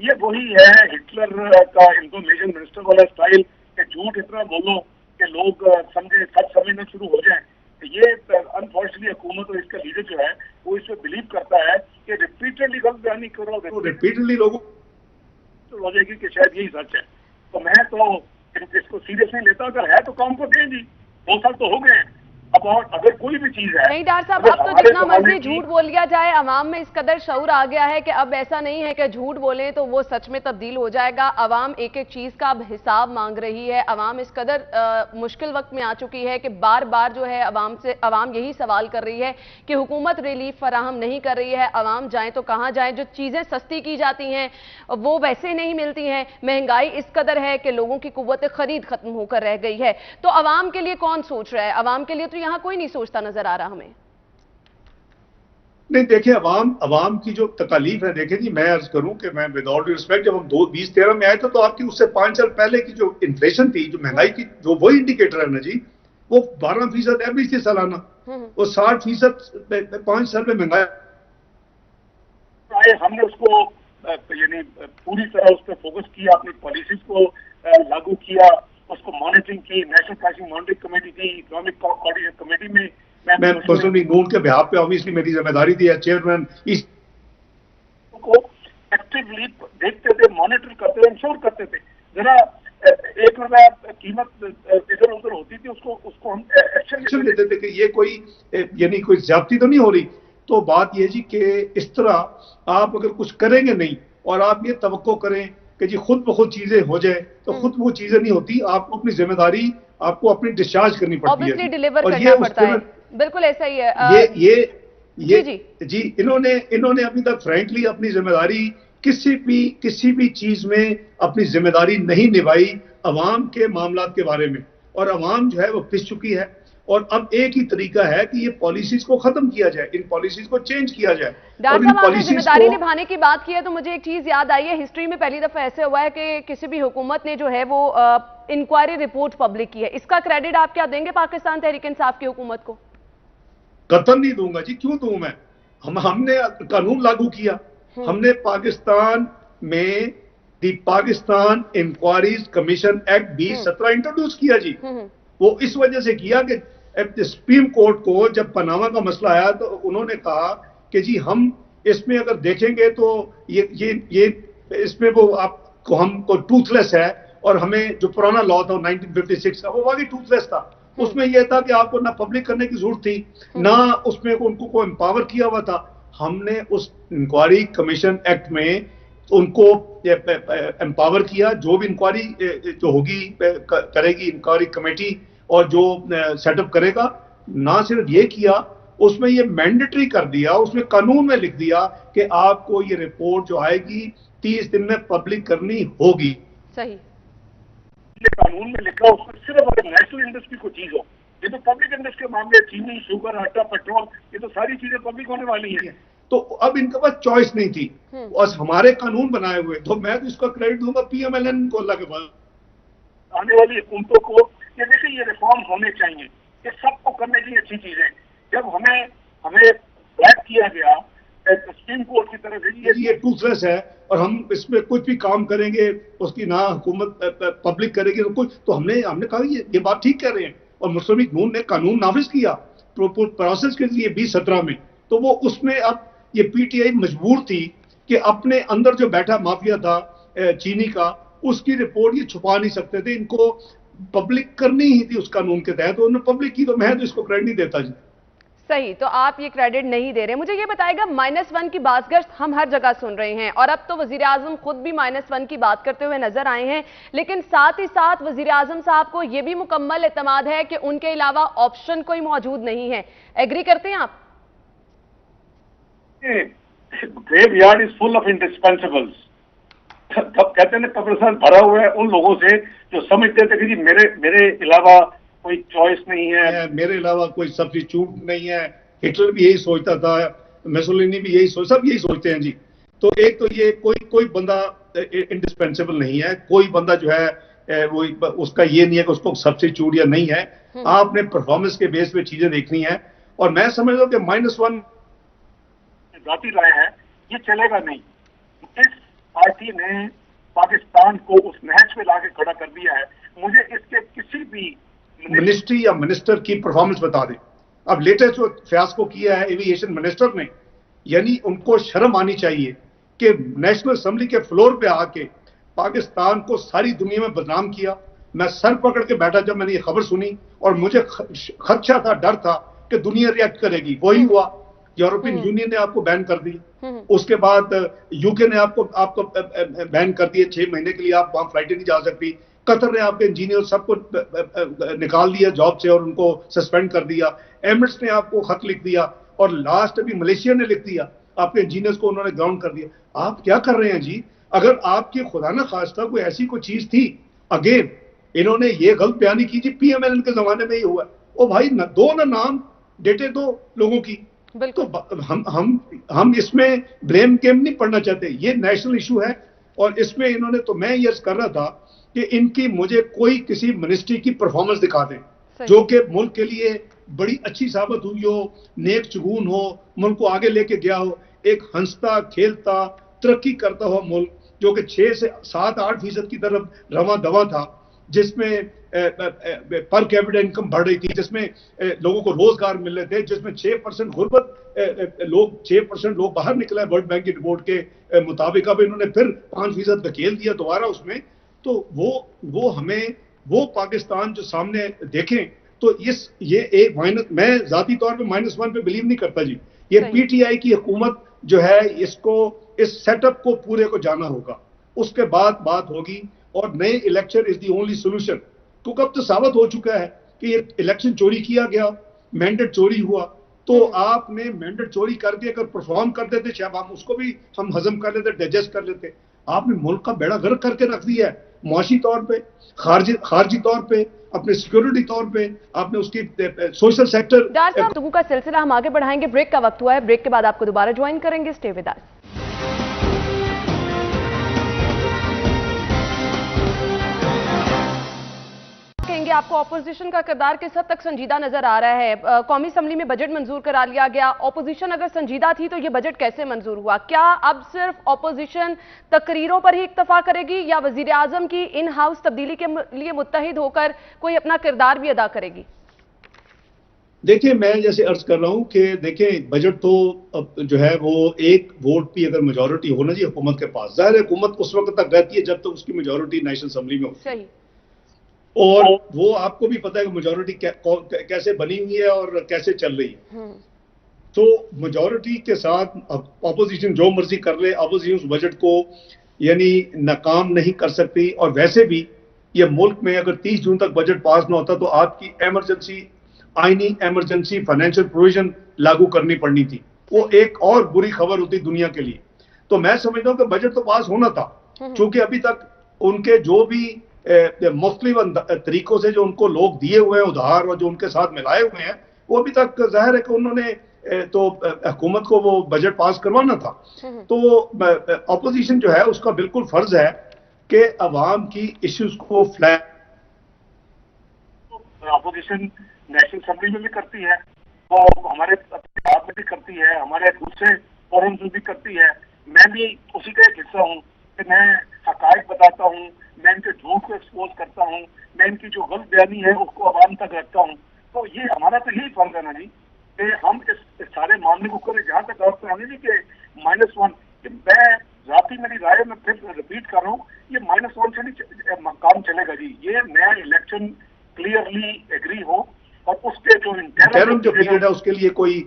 یہ وہی ہے ہٹلر کا انفارمیشن منسٹر والا اسٹائل کہ جھوٹ اتنا بولو کہ لوگ سمجھے، سچ سمجھنا شروع ہو جائیں. یہ انفارچونیٹلی حکومت اور اس کا لیڈر جو ہے وہ اس میں بلیو کرتا ہے کہ ریپیٹڈلی غلط بیانی کرو، ریپیٹڈلی لوگوں ہو جائے گی کہ شاید یہی سچ ہے. تو میں تو اس کو سیریس نہیں لیتا. اگر ہے تو کام کو دیں جی، 2 سال تو ہو گئے ہیں. اب اور اگر کوئی بھی چیز ہے نہیں ڈاکٹر صاحب، اب تو جتنا مرضی جھوٹ بول لیا جائے، عوام میں اس قدر شعور آ گیا ہے کہ اب ایسا نہیں ہے کہ جھوٹ بولیں تو وہ سچ میں تبدیل ہو جائے گا. عوام ایک ایک چیز کا اب حساب مانگ رہی ہے. عوام اس قدر مشکل وقت میں آ چکی ہے کہ بار بار جو ہے عوام یہی سوال کر رہی ہے کہ حکومت ریلیف فراہم نہیں کر رہی ہے. عوام جائیں تو کہاں جائیں؟ جو چیزیں سستی کی جاتی ہیں وہ ویسے نہیں ملتی ہیں. مہنگائی اس قدر ہے کہ لوگوں کی قوت خرید ختم ہو کر رہ گئی ہے. تو عوام کے لیے کون سوچ رہا ہے؟ عوام کے لیے تو یہاں کوئی نہیں سوچتا نظر آ رہا ہمیں. نہیں دیکھیں، عوام کی جو تکالیف ہے، دیکھیں جی، میں عرض کروں کہ میں ود آل ڈیو ریسپیکٹ، جب ہم 2013 میں آئے تھے تو آپ کی اس سے 5 سال پہلے کی جو انفلیشن تھی، جو مہنگائی کی، جو وہی انڈیکیٹر ہے نا جی، وہ 12% ایوریج تھی سالانہ. وہ 60% 5 سال میں مہنگائی. ہم نے اس کو یعنی پوری طرح اس پہ فوکس کیا، اپنی پالیسیز کو لاگو کیا، اس کو مانیٹرنگ کی. نیشنل پرائسنگ مانیٹرنگ کمیٹی تھی، اکنامک کوآرڈینیشن کمیٹی میں میں پرسنلی نون کے بہاف پہ obviously میری ذمہ داری تھی ایز چیئرمین. اس کو ایکٹیولی دیکھتے تھے، مانیٹر کرتے تھے، انشور کرتے تھے. ذرا 1 روپیہ قیمت ادھر ادھر ہوتی تھی، اس کو ہم ایکشن لیتے تھے کہ یہ کوئی یعنی کوئی زیادتی تو نہیں ہو رہی. تو بات یہ جی کہ اس طرح آپ اگر کچھ کریں گے نہیں اور آپ یہ توقع کریں کہ جی خود بخود چیزیں ہو جائیں تو خود وہ چیزیں نہیں ہوتی. آپ کو اپنی ذمہ داری آپ کو اپنی ڈسچارج کرنی پڑتی ہے، اور یہ پڑتا ہے. بالکل ایسا ہی ہے. جی انہوں نے ابھی تک فرینکلی اپنی ذمہ داری کسی بھی چیز میں اپنی ذمہ داری نہیں نبھائی عوام کے معاملات کے بارے میں. اور عوام جو ہے وہ پس چکی ہے. اور اب ایک ہی طریقہ ہے کہ یہ پالیسیز کو ختم کیا جائے، ان پالیسیز کو چینج کیا جائے. ڈاکٹر صاحب، آپ نے ذمہ داری نبھانے کی بات کی ہے تو مجھے ایک چیز یاد آئی ہے. ہسٹری میں پہلی دفعہ ایسے ہوا ہے کہ کسی بھی حکومت نے جو ہے وہ انکوائری رپورٹ پبلک کی ہے. اس کا کریڈٹ آپ کیا دیں گے پاکستان تحریک انصاف کی حکومت کو؟ قطعاً نہیں دوں گا جی. کیوں دوں میں؟ ہم نے قانون لاگو کیا. ہم نے پاکستان میں the Pakistan Inquiries Commission Act 2017 introduce کیا جی. وہ اس وجہ سے کیا کہ سپریم کورٹ کو جب پاناما کا مسئلہ آیا تو انہوں نے کہا کہ جی ہم اس میں اگر دیکھیں گے تو یہ اس میں وہ آپ کو ہم کو ٹوتھ لیس ہے، اور ہمیں جو پرانا لا تھا 1956 کا وہ واقعی ٹوتھ لیس تھا. اس میں یہ تھا کہ آپ کو نہ پبلک کرنے کی ضرورت تھی، نہ اس میں ان کو امپاور کیا ہوا تھا. ہم نے اس انکوائری کمیشن ایکٹ میں ان کو امپاور کیا. جو بھی انکوائری جو ہوگی کرے گی انکوائری کمیٹی اور جو سیٹ اپ کرے گا، نہ صرف یہ کیا، اس میں یہ مینڈیٹری کر دیا، اس میں قانون میں لکھ دیا کہ آپ کو یہ رپورٹ جو آئے گی 30 दिन में पब्लिक करनी होगी। सही। ये कानून में लिखा उसमें सिर्फ अगर नेशनल इंडस्ट्री को चीज हो, ये तो पब्लिक इंडस्ट्री के मामले चीनी, शुगर, आटा, पेट्रोल, ये तो सारी चीजें पब्लिक होने वाली हैं। तो अब इनके पास चॉइस नहीं थी और हमारे कानून बनाए हुए, तो मैं तो इसका क्रेडिट दूंगा PMLN को, अल्लाह के बाद आने वाली हुकूमतों को। ये देखिए, ये रिफॉर्म होने चाहिए, ये सबको करने की अच्छी चीज है। जब हमें बैक किया गया सुप्रीम कोर्ट की तरफ से, ये टूथलेस है और हम इसमें कुछ भी काम करेंगे उसकी ना हुकूमत पब्लिक करेगी तो कुछ, तो हमने कहा ये बात ठीक कह रहे हैं। और मुस्लिम लीग नून ने कानून नाफिज किया प्रोसेस के लिए 2017 में, तो वो उसमें अब ये PTI मजबूर थी कि अपने अंदर जो बैठा माफिया था चीनी का, उसकी रिपोर्ट ये छुपा नहीं सकते थे, इनको पब्लिक करनी ही थी उस कानून के तहत, उन्होंने पब्लिक की। तो मैं तो इसको क्रेडिट नहीं देता जी। सही, तो आप ये क्रेडिट नहीं दे रहे। मुझे ये बताएगा, -1 की बाज़गश्त हम हर जगह सुन रहे हैं और अब तो वजीर आजम खुद भी -1 की बात करते हुए नजर आए हैं, लेकिन साथ ही साथ वजीर आजम साहब को यह भी मुकम्मल एतमाद है कि उनके अलावा ऑप्शन कोई मौजूद नहीं है। एग्री करते हैं आप? Graveyard is full of indispensables. तब कहते हैं ना, कब्रिस्तान भरा हुआ है उन लोगों से जो समझते थे कि जी मेरे अलावा कोई चॉइस नहीं है, मेरे अलावा कोई सब्स्टिट्यूट नहीं है। हिटलर भी यही सोचता था, मुसोलिनी भी यही सब यही सोचते हैं जी। तो एक तो ये कोई बंदा इंडिस्पेंसेबल नहीं है, कोई बंदा जो है वो उसका ये नहीं है कि उसको सब्स्टिट्यूट या नहीं है। आपने परफॉर्मेंस के बेस पे चीजें देखनी है। और मैं समझता हूँ कि -1 जाती राय है, ये चलेगा नहीं। इस पार्टी ने पाकिस्तान को उस नहज पे लाके खड़ा कर दिया है। मुझे इसके किसी भी मिनिस्ट्री या मिनिस्टर की परफॉर्मेंस बता दें। अब लेटेस्ट जो फियास्को किया है एविएशन मिनिस्टर ने, यानी उनको शर्म आनी चाहिए कि नेशनल असेंबली के फ्लोर पे आके पाकिस्तान को सारी दुनिया में बदनाम किया। मैं सर पकड़ के बैठा जब मैंने ये खबर सुनी, और मुझे खदशा था, डर था कि दुनिया रिएक्ट करेगी। वही हुआ, यूरोपियन यूनियन ने आपको बैन कर दी, उसके बाद यूके ने आपको बैन कर दिए, 6 महीने के लिए आप वहां फ्लाइटें नहीं जा सकती। कतर ने आपके इंजीनियर सबको निकाल दिया जॉब से और उनको सस्पेंड कर दिया। एमिरेट्स ने आपको खत लिख दिया, और लास्ट अभी मलेशिया ने लिख दिया, आपके इंजीनियर्स को उन्होंने ग्राउंड कर दिया। आप क्या कर रहे हैं जी? अगर आपकी खुदा न खास्ता कोई ऐसी कोई चीज थी, अगेन इन्होंने ये गलत बयानी की जी, PMLN के जमाने में ही हुआ। ओ भाई, दो नाम डेटे दो लोगों की। तो हम इसमें ब्लेम गेम नहीं पढ़ना चाहते, ये नेशनल इशू है। और इसमें इन्होंने, तो मैं ये कर रहा था कि इनकी मुझे कोई किसी मिनिस्ट्री की परफॉर्मेंस दिखा दें जो कि मुल्क के लिए बड़ी अच्छी साबित हुई हो, नेक चुगून हो, मुल्क को आगे लेके गया हो, एक हंसता खेलता तरक्की करता हो मुल्क, जो कि 6 से 7-8% की तरफ रवा दवा था, जिसमें पर कैपिटा इनकम बढ़ रही थी, जिसमें लोगों को रोजगार मिल रहे थे, जिसमें 6% गुर्बत लोग 6% लोग बाहर निकला है वर्ल्ड बैंक की रिपोर्ट के मुताबिक। अब इन्होंने फिर 5% धकेल दिया दोबारा उसमें। तो वो हमें वो पाकिस्तान जो सामने देखें, तो ये एक मैं जाती तौर पे -1 पे बिलीव नहीं करता जी। ये PTI की हुकूमत जो है, इसको इस सेटअप को पूरे को जाना होगा, उसके बाद बात होगी। और नए election is the only solution, क्योंकि अब तो साबित हो चुका है कि ये इलेक्शन चोरी किया गया, मैंडेट चोरी हुआ। तो आपने मैंडेट चोरी करके अगर परफॉर्म करते थे, शायद हम उसको भी हम हजम कर लेते, डाइजेस्ट कर लेते। आपने मुल्क का बेड़ा गर्क करके रख दिया है, मुआशी तौर पे, खारजी तौर पे, अपने सिक्योरिटी तौर पे, आपने उसकी सोशल सेक्टर। डॉक्टर साहब, गुफ्तगू का सिलसिला हम आगे बढ़ाएंगे। ब्रेक का वक्त हुआ है, ब्रेक के बाद आपको दोबारा ज्वाइन करेंगे। Stay with us. कहेंगे आपको ऑपोजिशन का किरदार किस हद तक संजीदा नजर आ रहा है? कौमी असम्बली में बजट मंजूर करा लिया गया, ऑपोजिशन अगर संजीदा थी तो ये बजट कैसे मंजूर हुआ? क्या अब सिर्फ ऑपोजिशन तकरीरों पर ही इक्तफा करेगी या वजीर आजम की इन हाउस तब्दीली के लिए मुत्तहिद होकर कोई अपना किरदार भी अदा करेगी? देखिए, मैं जैसे अर्ज कर रहा हूं कि देखिए, बजट तो जो है वो एक वोट की अगर मेजॉरिटी होना चाहिए हुकूमत के पास, जाहिर है हुकूमत उस वक्त तक रहती है जब तक उसकी मेजॉरिटी नेशनल असेंबली में होती है। और वो आपको भी पता है कि मेजॉरिटी कैसे बनी हुई है और कैसे चल रही है। तो मेजॉरिटी के साथ अपोजिशन जो मर्जी कर ले, अपोजिशन उस बजट को यानी नाकाम नहीं कर सकती। और वैसे भी ये मुल्क में अगर 30 जून तक बजट पास ना होता तो आपकी इमरजेंसी, आईनी इमरजेंसी फाइनेंशियल प्रोविजन लागू करनी पड़नी थी। वो एक और बुरी खबर होती दुनिया के लिए। تو میں سمجھتا ہوں کہ بجٹ تو پاس ہونا تھا، چونکہ ابھی تک ان کے جو بھی مختلف طریقوں سے جو ان کو لوگ دیے ہوئے ہیں ادھار اور جو ان کے ساتھ ملائے ہوئے ہیں، وہ ابھی تک ظاہر ہے کہ انہوں نے تو حکومت کو وہ بجٹ پاس کروانا تھا۔ تو اپوزیشن جو ہے اس کا بالکل فرض ہے کہ عوام کی ایشوز کو فلیگ، اپوزیشن نیشنل اسمبلی میں بھی کرتی ہے اور ہمارے پنجاب میں بھی کرتی ہے، ہمارے دوسرے فورمز میں بھی کرتی ہے۔ میں بھی اسی کا ایک حصہ ہوں کہ میں حقائق بتاتا ہوں، میں ان کے جھوٹ کو ایکسپوز کرتا ہوں، میں ان کی جو غلط بیانی ہے اس کو عوام تک رکھتا ہوں۔ تو یہ ہمارا تو یہی فرض ہے نا جی کہ ہم اس سارے معاملے کو کریں۔ جہاں تک آپ کہانی نہیں کہ -1، کہ میں ذاتی میری رائے میں پھر ریپیٹ کر رہا ہوں، یہ -1 سے نہیں کام چلے گا جی۔ یہ نیا الیکشن کلیئرلی ایگری ہو اور اس کے جو انٹرم جو پیریڈ ہے اس کے لیے کوئی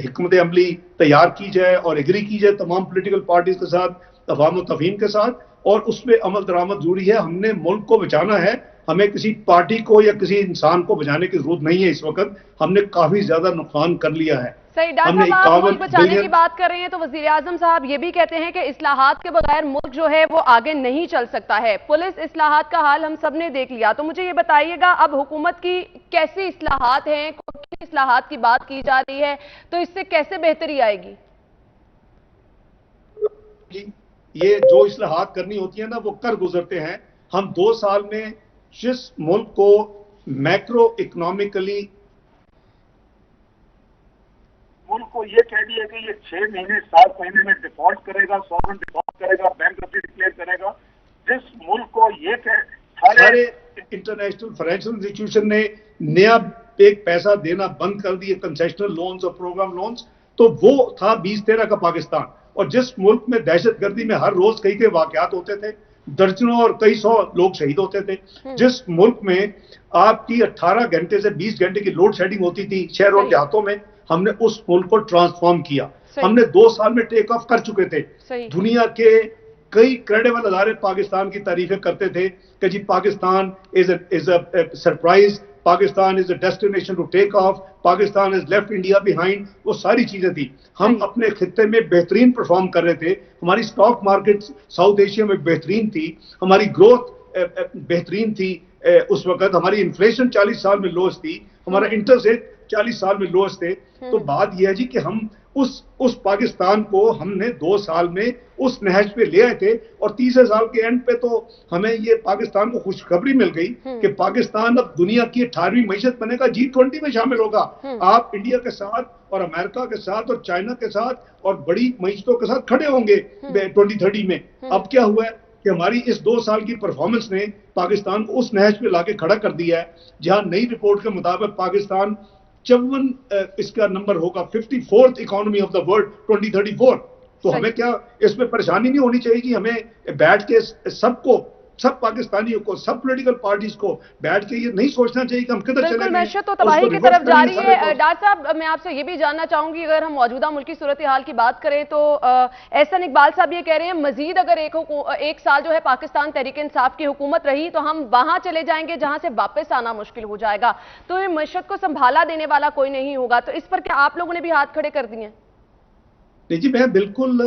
حکمت عملی تیار کی جائے اور ایگری کی جائے تمام پولیٹیکل پارٹیز کے ساتھ، تفاہم و تفہیم کے ساتھ، اور اس پہ عمل درآمد ضروری ہے۔ ہم نے ملک کو بچانا ہے، ہمیں کسی پارٹی کو یا کسی انسان کو بچانے کی ضرورت نہیں ہے۔ اس وقت ہم نے کافی زیادہ نقصان کر لیا ہے۔ صحیح ڈاکٹر صاحب، آپ ملک بچانے کی بات کر رہے ہیں تو وزیر اعظم صاحب یہ بھی کہتے ہیں کہ اصلاحات کے بغیر ملک جو ہے وہ آگے نہیں چل سکتا ہے۔ پولیس اصلاحات کا حال ہم سب نے دیکھ لیا، تو مجھے یہ بتائیے گا اب حکومت کی کیسی اصلاحات ہیں، کن اصلاحات کی بات کی جا رہی ہے، تو اس سے کیسے بہتری آئے گی؟ یہ جو اصلاحات کرنی ہوتی ہیں نا وہ کر گزرتے ہیں۔ ہم 2 سال میں جس ملک کو میکرو اکنامکلی ملک کو یہ کہہ دیا کہ یہ 6 مہینے 7 مہینے میں ڈیفالٹ کرے گا، سورن ڈیفالٹ کرے گا، بینکرپسی ڈکلیئر کرے گا، جس ملک کو یہ کہ سارے انٹرنیشنل فائنینشل انسٹیٹیوشن نے نیا ایک پیسہ دینا بند کر دیے، کنسیشنل لونز اور پروگرام لونز، تو وہ تھا 2013 کا پاکستان۔ اور جس ملک میں دہشت گردی میں ہر روز کئی واقعات ہوتے تھے، درجنوں اور کئی سو لوگ شہید ہوتے تھے، جس ملک میں آپ کی 18 گھنٹے سے 20 گھنٹے کی لوڈ شیڈنگ ہوتی تھی شہروں اور دیہاتوں میں، ہم نے اس ملک کو ٹرانسفارم کیا۔ ہم نے 2 سال میں ٹیک آف کر چکے تھے۔ دنیا کے کئی کریڈیبل ادارے پاکستان کی تعریفیں کرتے تھے کہ جی Pakistan is a surprise, Pakistan is a destination to take off, Pakistan is left India behind, وہ ساری چیزیں تھی۔ ہم اپنے خطے میں بہترین پرفارم کر رہے تھے، ہماری سٹاک مارکیٹ ساؤتھ ایشیا میں بہترین تھی، ہماری گروتھ بہترین تھی اس وقت، ہماری انفلیشن 40 سال میں لوسٹ تھی، ہمارا انٹرسٹ ریٹ 40 سال میں لوسٹ تھے۔ تو بات یہ ہے جی کہ ہم اس پاکستان کو ہم نے 2 سال میں اس نہج پہ لے آئے تھے، اور تیسرے سال کے اینڈ پہ تو ہمیں یہ پاکستان کو خوشخبری مل گئی کہ پاکستان اب دنیا کی 18ویں معیشت بنے گا، G20 میں شامل ہوگا۔ آپ انڈیا کے ساتھ اور امریکہ کے ساتھ اور چائنا کے ساتھ اور بڑی معیشتوں کے ساتھ کھڑے ہوں گے 2030 میں۔ اب کیا ہوا ہے کہ ہماری اس 2 سال کی پرفارمنس نے پاکستان کو اس نہج پہ لا کے کھڑا کر دیا ہے جہاں نئی رپورٹ کے مطابق پاکستان 54 اس کا نمبر ہوگا، 54th economy of the world 2034۔ تو ہمیں کیا اس میں پریشانی نہیں ہونی چاہیے کہ ہمیں بیٹھ کے سب پاکستانیوں کو، سب پولیٹیکل پارٹیز کو بیٹھ کے یہ نہیں سوچنا چاہیے کہ ہم کدھر چلیں گے۔ بالکل، معیشت تو تباہی کی طرف جاری ہے۔ ڈاکٹر صاحب میں آپ سے یہ بھی جاننا چاہوں گی، اگر ہم موجودہ ملکی صورتحال کی بات کریں تو احسن اقبال صاحب یہ کہہ رہے ہیں مزید اگر ایک سال جو ہے پاکستان تحریک انصاف کی حکومت رہی تو ہم وہاں چلے جائیں گے جہاں سے واپس آنا مشکل ہو جائے گا، تو یہ معیشت کو سنبھالا دینے والا کوئی نہیں ہوگا۔ تو اس پر کیا آپ لوگوں نے بھی ہاتھ کھڑے کر دیے ہیں؟ نہیں جی، میں بالکل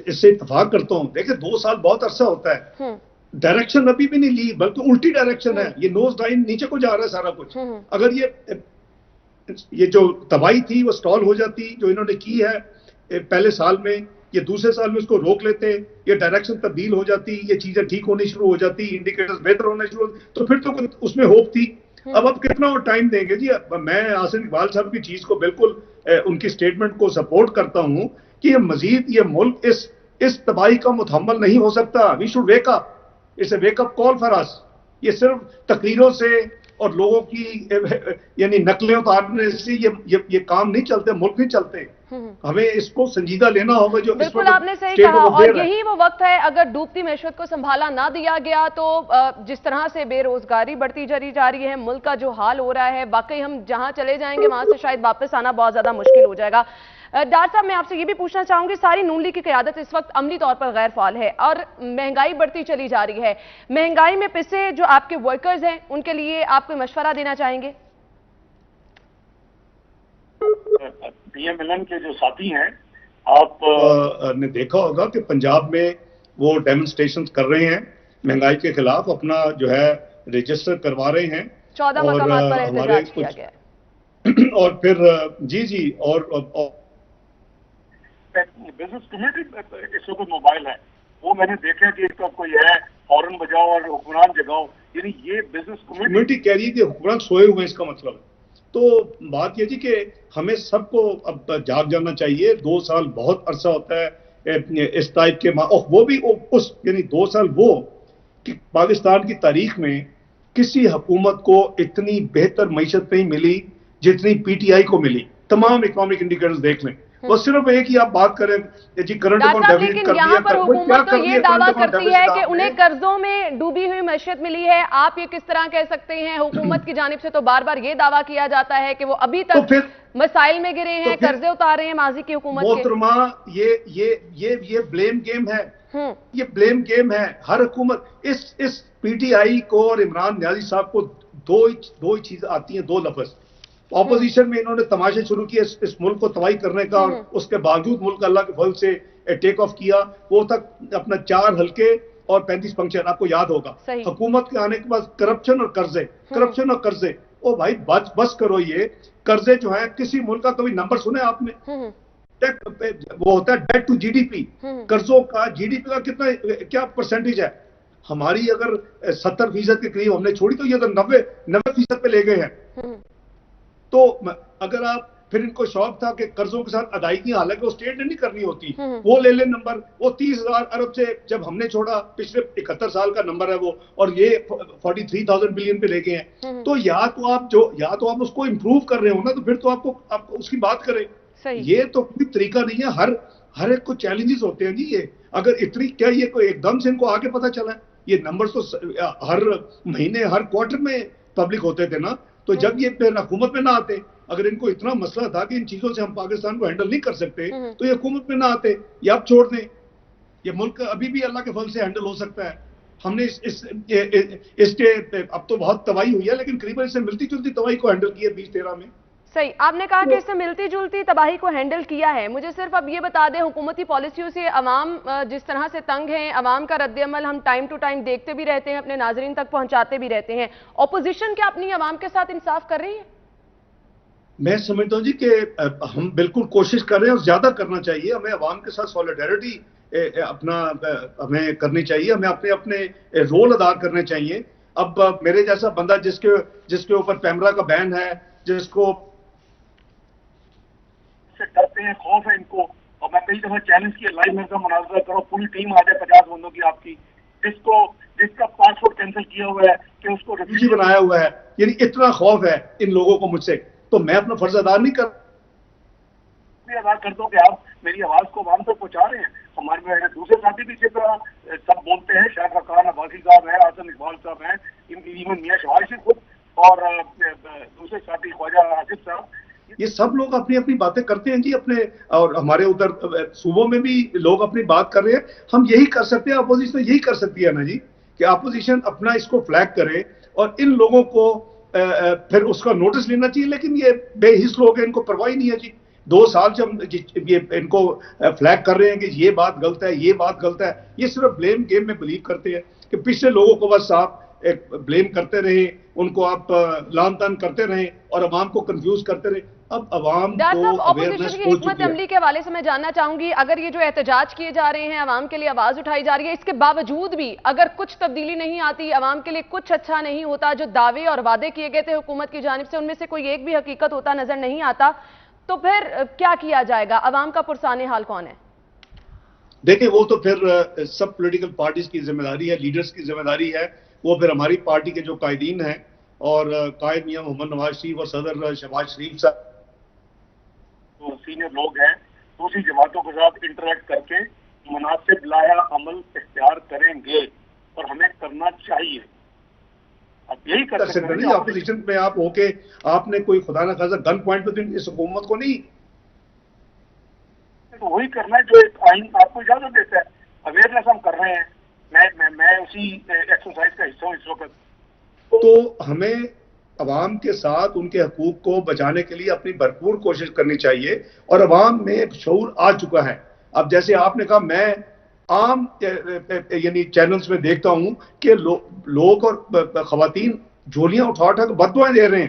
اس سے اتفاق کرتا ہوں۔ دیکھیں 2 سال بہت عرصہ ہوتا ہے، ڈائریکشن ابھی بھی نہیں لی، بلکہ الٹی ڈائریکشن ہے، یہ نوز ڈاؤن نیچے کو جا رہا ہے سارا کچھ۔ اگر یہ جو تباہی تھی وہ سٹال ہو جاتی جو انہوں نے کی ہے پہلے سال میں، یہ دوسرے سال میں اس کو روک لیتے، یہ ڈائریکشن تبدیل ہو جاتی، یہ چیزیں ٹھیک ہونی شروع ہو جاتی، انڈیکیٹرز بہتر ہونا شروع ہوتے، تو پھر تو اس میں ہوپ تھی۔ اب کتنا اور ٹائم دیں گے جی؟ میں احسن اقبال صاحب کی چیز کو بالکل ان کی سٹیٹمنٹ کو سپورٹ کرتا ہوں کہ یہ مزید یہ ملک اس تباہی کا متحمل نہیں ہو سکتا۔ We should wake up, it's a wake up call for us. یہ صرف تقریروں سے اور لوگوں کی یعنی نقلیں اتارنے سے یہ کام نہیں چلتے، ملک نہیں چلتے۔ ہمیں اس کو سنجیدہ لینا ہوگا جو بالکل آپ نے صحیح کہا، اور یہی وہ وقت ہے اگر ڈوبتی معیشت کو سنبھالا نہ دیا گیا تو جس طرح سے بے روزگاری بڑھتی جا رہی ہے، ملک کا جو حال ہو رہا ہے، واقعی ہم جہاں چلے جائیں گے وہاں سے شاید واپس آنا بہت زیادہ مشکل ہو جائے گا۔ ڈاکٹر صاحب میں آپ سے یہ بھی پوچھنا چاہوں گی، ساری نون لیگ کی قیادت اس وقت عملی طور پر غیر فعال ہے اور مہنگائی بڑھتی چلی جا رہی ہے، مہنگائی میں پسے جو آپ کے ورکرز ہیں ان کے لیے آپ کوئی مشورہ دینا چاہیں گے؟ پی ایم ایل این کے جو ساتھی ہیں آپ نے دیکھا ہوگا کہ پنجاب میں وہ ڈیمونسٹریشن کر رہے ہیں مہنگائی کے خلاف، اپنا جو ہے رجسٹر کروا رہے ہیں 14 مقامات پر احتجاج کیا گیا ہے۔ اور پھر جی اور بزنس کمیٹی اس وقت موبائل ہے، وہ میں نے دیکھا کہ اس کا کوئی ہے فوراً بجاؤ اور حکمران جگاؤ، یعنی یہ بزنس کمیٹی کہہ رہی ہے کہ حکمران سوئے ہوئے ہیں، اس کا مطلب ہے۔ تو بات یہ جی کہ ہمیں سب کو اب جاگ جانا چاہیے۔ 2 سال بہت عرصہ ہوتا ہے اس ٹائپ کے وہ بھی اس یعنی 2 سال وہ کہ پاکستان کی تاریخ میں کسی حکومت کو اتنی بہتر معیشت نہیں ملی جتنی پی ٹی آئی کو ملی۔ تمام اکنامک انڈیکیٹرز دیکھ لیں، وہ صرف ایک ہی آپ بات کریں جی کرنٹ اکاؤنٹ ڈیفیسٹ کر دیا، یہاں پر حکومت تو یہ دعویٰ کرتی ہے کہ انہیں قرضوں میں ڈوبی ہوئی معیشت ملی ہے۔ آپ یہ کس طرح کہہ سکتے ہیں؟ حکومت کی جانب سے تو بار بار یہ دعویٰ کیا جاتا ہے کہ وہ ابھی تک مسائل میں گرے ہیں، قرضے اتار رہے ہیں ماضی کی حکومت کے۔ محترمہ یہ بلیم گیم ہے، یہ بلیم گیم ہے۔ ہر حکومت اس پی ٹی آئی کو اور عمران نیازی صاحب کو دو ہی چیز آتی ہیں، 2 لفظ۔ اپوزیشن میں انہوں نے تماشے شروع کیے اس ملک کو تباہی کرنے کا، اور اس کے باوجود ملک اللہ کے فضل سے ٹیک آف کیا۔ وہ تک اپنا 4 حلقے اور 35 فنکشن آپ کو یاد ہوگا۔ حکومت کے آنے کے بعد کرپشن اور قرضے، او بھائی بس کرو۔ یہ قرضے جو ہیں کسی ملک کا کبھی نمبر سنے آپ نے؟ وہ ہوتا ہے debt to G D P, قرضوں کا جی ڈی پی کا کیا پرسنٹیج ہے؟ ہماری اگر 70% کے قریب ہم نے چھوڑی تو یہ تو 90% پہ لے گئے ہیں۔ تو اگر آپ پھر ان کو شوق تھا کہ قرضوں کے ساتھ ادائیگی حالانکہ وہ اسٹیٹ نے نہیں کرنی ہوتی، وہ لے لیں نمبر، وہ 30,000 ارب سے جب ہم نے چھوڑا پچھلے 71 سال کا نمبر ہے وہ، اور یہ 43,000 بلین پہ لے گئے ہیں۔ تو یا تو آپ اس کو امپروو کر رہے ہو نا، تو پھر تو آپ اس کی بات کریں۔ یہ تو کوئی طریقہ نہیں ہے، ہر ایک کو چیلنجز ہوتے ہیں جی۔ یہ اگر اتنی کیا یہ کوئی ایک دم سے ان کو آگے پتہ چلا ہے؟ یہ نمبر تو ہر مہینے ہر کوارٹر میں پبلک ہوتے تھے نا۔ تو جب یہ پھر حکومت میں نہ آتے، اگر ان کو اتنا مسئلہ تھا کہ ان چیزوں سے ہم پاکستان کو ہینڈل نہیں کر سکتے تو یہ حکومت میں نہ آتے، یا اب چھوڑ دیں۔ یہ ملک ابھی بھی اللہ کے فضل سے ہینڈل ہو سکتا ہے۔ ہم نے اس کے اب تو بہت تباہی ہوئی ہے، لیکن قریباً اس سے ملتی جلتی تباہی کو ہینڈل کی ہے 2013 میں۔ صحیح، آپ نے کہا کہ اس سے ملتی جلتی تباہی کو ہینڈل کیا ہے۔ مجھے صرف اب یہ بتا دیں، حکومتی پالیسیوں سے عوام جس طرح سے تنگ ہیں، عوام کا رد عمل ہم ٹائم ٹو ٹائم دیکھتے بھی رہتے ہیں، اپنے ناظرین تک پہنچاتے بھی رہتے ہیں، اپوزیشن کیا اپنی عوام کے ساتھ انصاف کر رہی ہے؟ میں سمجھتا ہوں جی کہ ہم بالکل کوشش کر رہے ہیں، اور زیادہ کرنا چاہیے۔ ہمیں عوام کے ساتھ سولیڈیرٹی ہمیں کرنی چاہیے، ہمیں اپنے رول ادا کرنے چاہیے۔ اب میرے جیسا بندہ جس کے اوپر پیمرا کا بین ہے، جس کو سے ڈرتے ہیں، خوف ہے ان کو، اور میں کئی دفعہ چیلنج کیا لائیو میں کا مناظرہ کرو، پوری ٹیم آ جائے 50 بندوں کی آپ کی، جس کا پاسپورٹ کینسل کیا ہوا ہے کہ اس کو ریفیوجی بنایا ہوا ہے۔ یعنی اتنا خوف ہے ان لوگوں کو مجھ سے، تو میں اپنا فرض ادا نہیں کر دو کہ آپ میری آواز کو عوام تک پہنچا رہے ہیں۔ ہمارے دوسرے ساتھی بھی اسی طرح سب بولتے ہیں، شاہ خاقان عباسی صاحب ہیں، آسم اقبال صاحب ہیں، ایون میاں شواز سے خود، اور دوسرے ساتھی خواجہ آصف صاحب، یہ سب لوگ اپنی اپنی باتیں کرتے ہیں جی اپنے، اور ہمارے ادھر صوبوں میں بھی لوگ اپنی بات کر رہے ہیں۔ ہم یہی کر سکتے ہیں، اپوزیشن یہی کر سکتی ہے نا جی، کہ اپوزیشن اپنا اس کو فلیگ کرے اور ان لوگوں کو پھر اس کا نوٹس لینا چاہیے۔ لیکن یہ بے حس لوگ ہیں، ان کو پرواہ نہیں ہے جی۔ 2 سال سے ہم ان کو فلیگ کر رہے ہیں کہ یہ بات غلط ہے، یہ بات غلط ہے۔ یہ صرف بلیم گیم میں بلیو کرتے ہیں کہ پچھلے لوگوں کو بس آپ بلیم کرتے رہیں، ان کو آپ لان تان کرتے رہیں اور عوام کو کنفیوز کرتے رہیں۔ اب عوام کو اپوزیشن کی حکمت عملی کے حوالے سے میں جاننا چاہوں گی، اگر یہ جو احتجاج کیے جا رہے ہیں، عوام کے لیے آواز اٹھائی جا رہی ہے، اس کے باوجود بھی اگر کچھ تبدیلی نہیں آتی، عوام کے لیے کچھ اچھا نہیں ہوتا، جو دعوے اور وعدے کیے گئے تھے حکومت کی جانب سے ان میں سے کوئی ایک بھی حقیقت ہوتا نظر نہیں آتا، تو پھر کیا کیا جائے گا؟ عوام کا پرسان حال کون ہے؟ دیکھیں، وہ تو پھر سب پولیٹیکل پارٹیز کی ذمہ داری ہے، لیڈرز کی ذمہ داری ہے۔ وہ پھر ہماری پارٹی کے جو قائدین ہیں، اور قائد میاں محمد نواز شریف اور صدر شہباز شریف صاحب سینئر لوگ ہیں، دوسری جماعتوں کے ساتھ انٹریکٹ کر کے مناسب لایا عمل اختیار کریں گے، اور ہمیں کرنا چاہیے۔ اب یہی کر سکتے ہیں۔ اپوزیشن میں آپ ہو کے آپ نے کوئی خدا نہ خاصا گن پوائنٹ پہ اس حکومت کو نہیں، تو وہی کرنا ہے جو ایک آئین آپ کو اجازت دیتا ہے۔ اویئرنیس ہم کر رہے ہیں، میں اسی ایکسرسائز کا حصہ ہوں اس وقت۔ تو ہمیں عوام کے ساتھ ان کے حقوق کو بچانے کے لیے اپنی بھرپور کوشش کرنی چاہیے، اور عوام میں شعور آ چکا ہے۔ اب جیسے آپ نے کہا، میں عام یعنی چینلز میں دیکھتا ہوں کہ لوگ اور خواتین جھولیاں اٹھا اٹھا کے بددعائیں دے رہے ہیں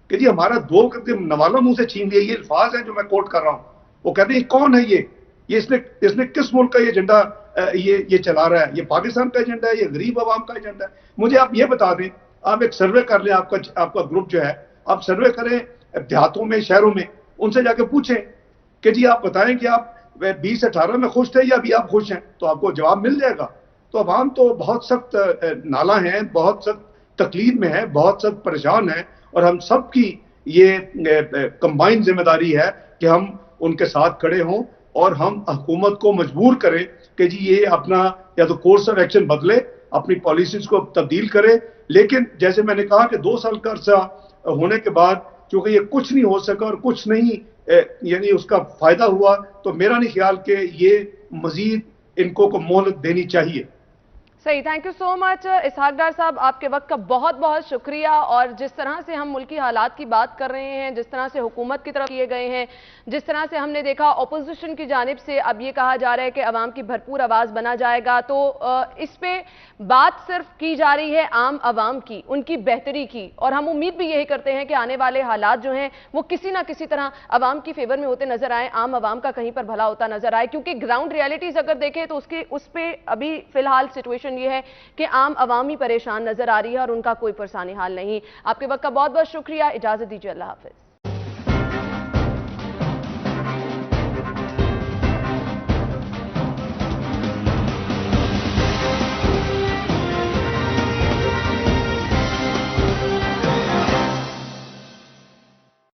کہ جی ہمارا 2 قدم نوالا منہ سے چھین لیا۔ یہ الفاظ ہیں جو میں کوٹ کر رہا ہوں۔ وہ کہتے ہیں کون ہے یہ اس نے کس ملک کا یہ ایجنڈا یہ چلا رہا ہے؟ یہ پاکستان کا ایجنڈا ہے؟ یہ غریب عوام کا ایجنڈا ہے؟ مجھے آپ یہ بتا دیں، آپ ایک سروے کر لیں، آپ کا گروپ جو ہے، آپ سروے کریں دیہاتوں میں، شہروں میں، ان سے جا کے پوچھیں کہ جی آپ بتائیں کہ آپ 2018 میں خوش تھے یا ابھی آپ خوش ہیں، تو آپ کو جواب مل جائے گا۔ تو عوام تو بہت سخت نالاں ہیں، بہت سخت تکلیف میں ہے، بہت سخت پریشان ہیں، اور ہم سب کی یہ کمبائن ذمہ داری ہے کہ ہم ان کے ساتھ کھڑے ہوں اور ہم حکومت کو مجبور کریں کہ جی یہ اپنا یا تو کورس آف ایکشن بدلے، اپنی پالیسیز کو تبدیل کرے۔ لیکن جیسے میں نے کہا کہ 2 سال کا عرصہ ہونے کے بعد چونکہ یہ کچھ نہیں ہو سکا اور کچھ نہیں یعنی اس کا فائدہ ہوا، تو میرا نہیں خیال کہ یہ مزید ان کو مہلت دینی چاہیے۔ صحیح، تھینک یو سو مچ اسحاق ڈار صاحب، آپ کے وقت کا بہت بہت شکریہ۔ اور جس طرح سے ہم ملکی حالات کی بات کر رہے ہیں، جس طرح سے حکومت کی طرف کیے گئے ہیں، جس طرح سے ہم نے دیکھا اپوزیشن کی جانب سے اب یہ کہا جا رہا ہے کہ عوام کی بھرپور آواز بنا جائے گا، تو اس پہ بات صرف کی جا رہی ہے عام عوام کی، ان کی بہتری کی، اور ہم امید بھی یہی کرتے ہیں کہ آنے والے حالات جو ہیں وہ کسی نہ کسی طرح عوام کی فیور میں ہوتے نظر آئیں، عام عوام کا کہیں پر بھلا ہوتا نظر آئے، کیونکہ گراؤنڈ ریالٹیز اگر دیکھیں تو اس پہ ابھی فی الحال سچویشن یہ ہے کہ عام عوامی پریشان نظر آ رہی ہے اور ان کا کوئی پرسانی حال نہیں۔ آپ کے وقت کا بہت بہت شکریہ، اجازت دیجیے، اللہ حافظ۔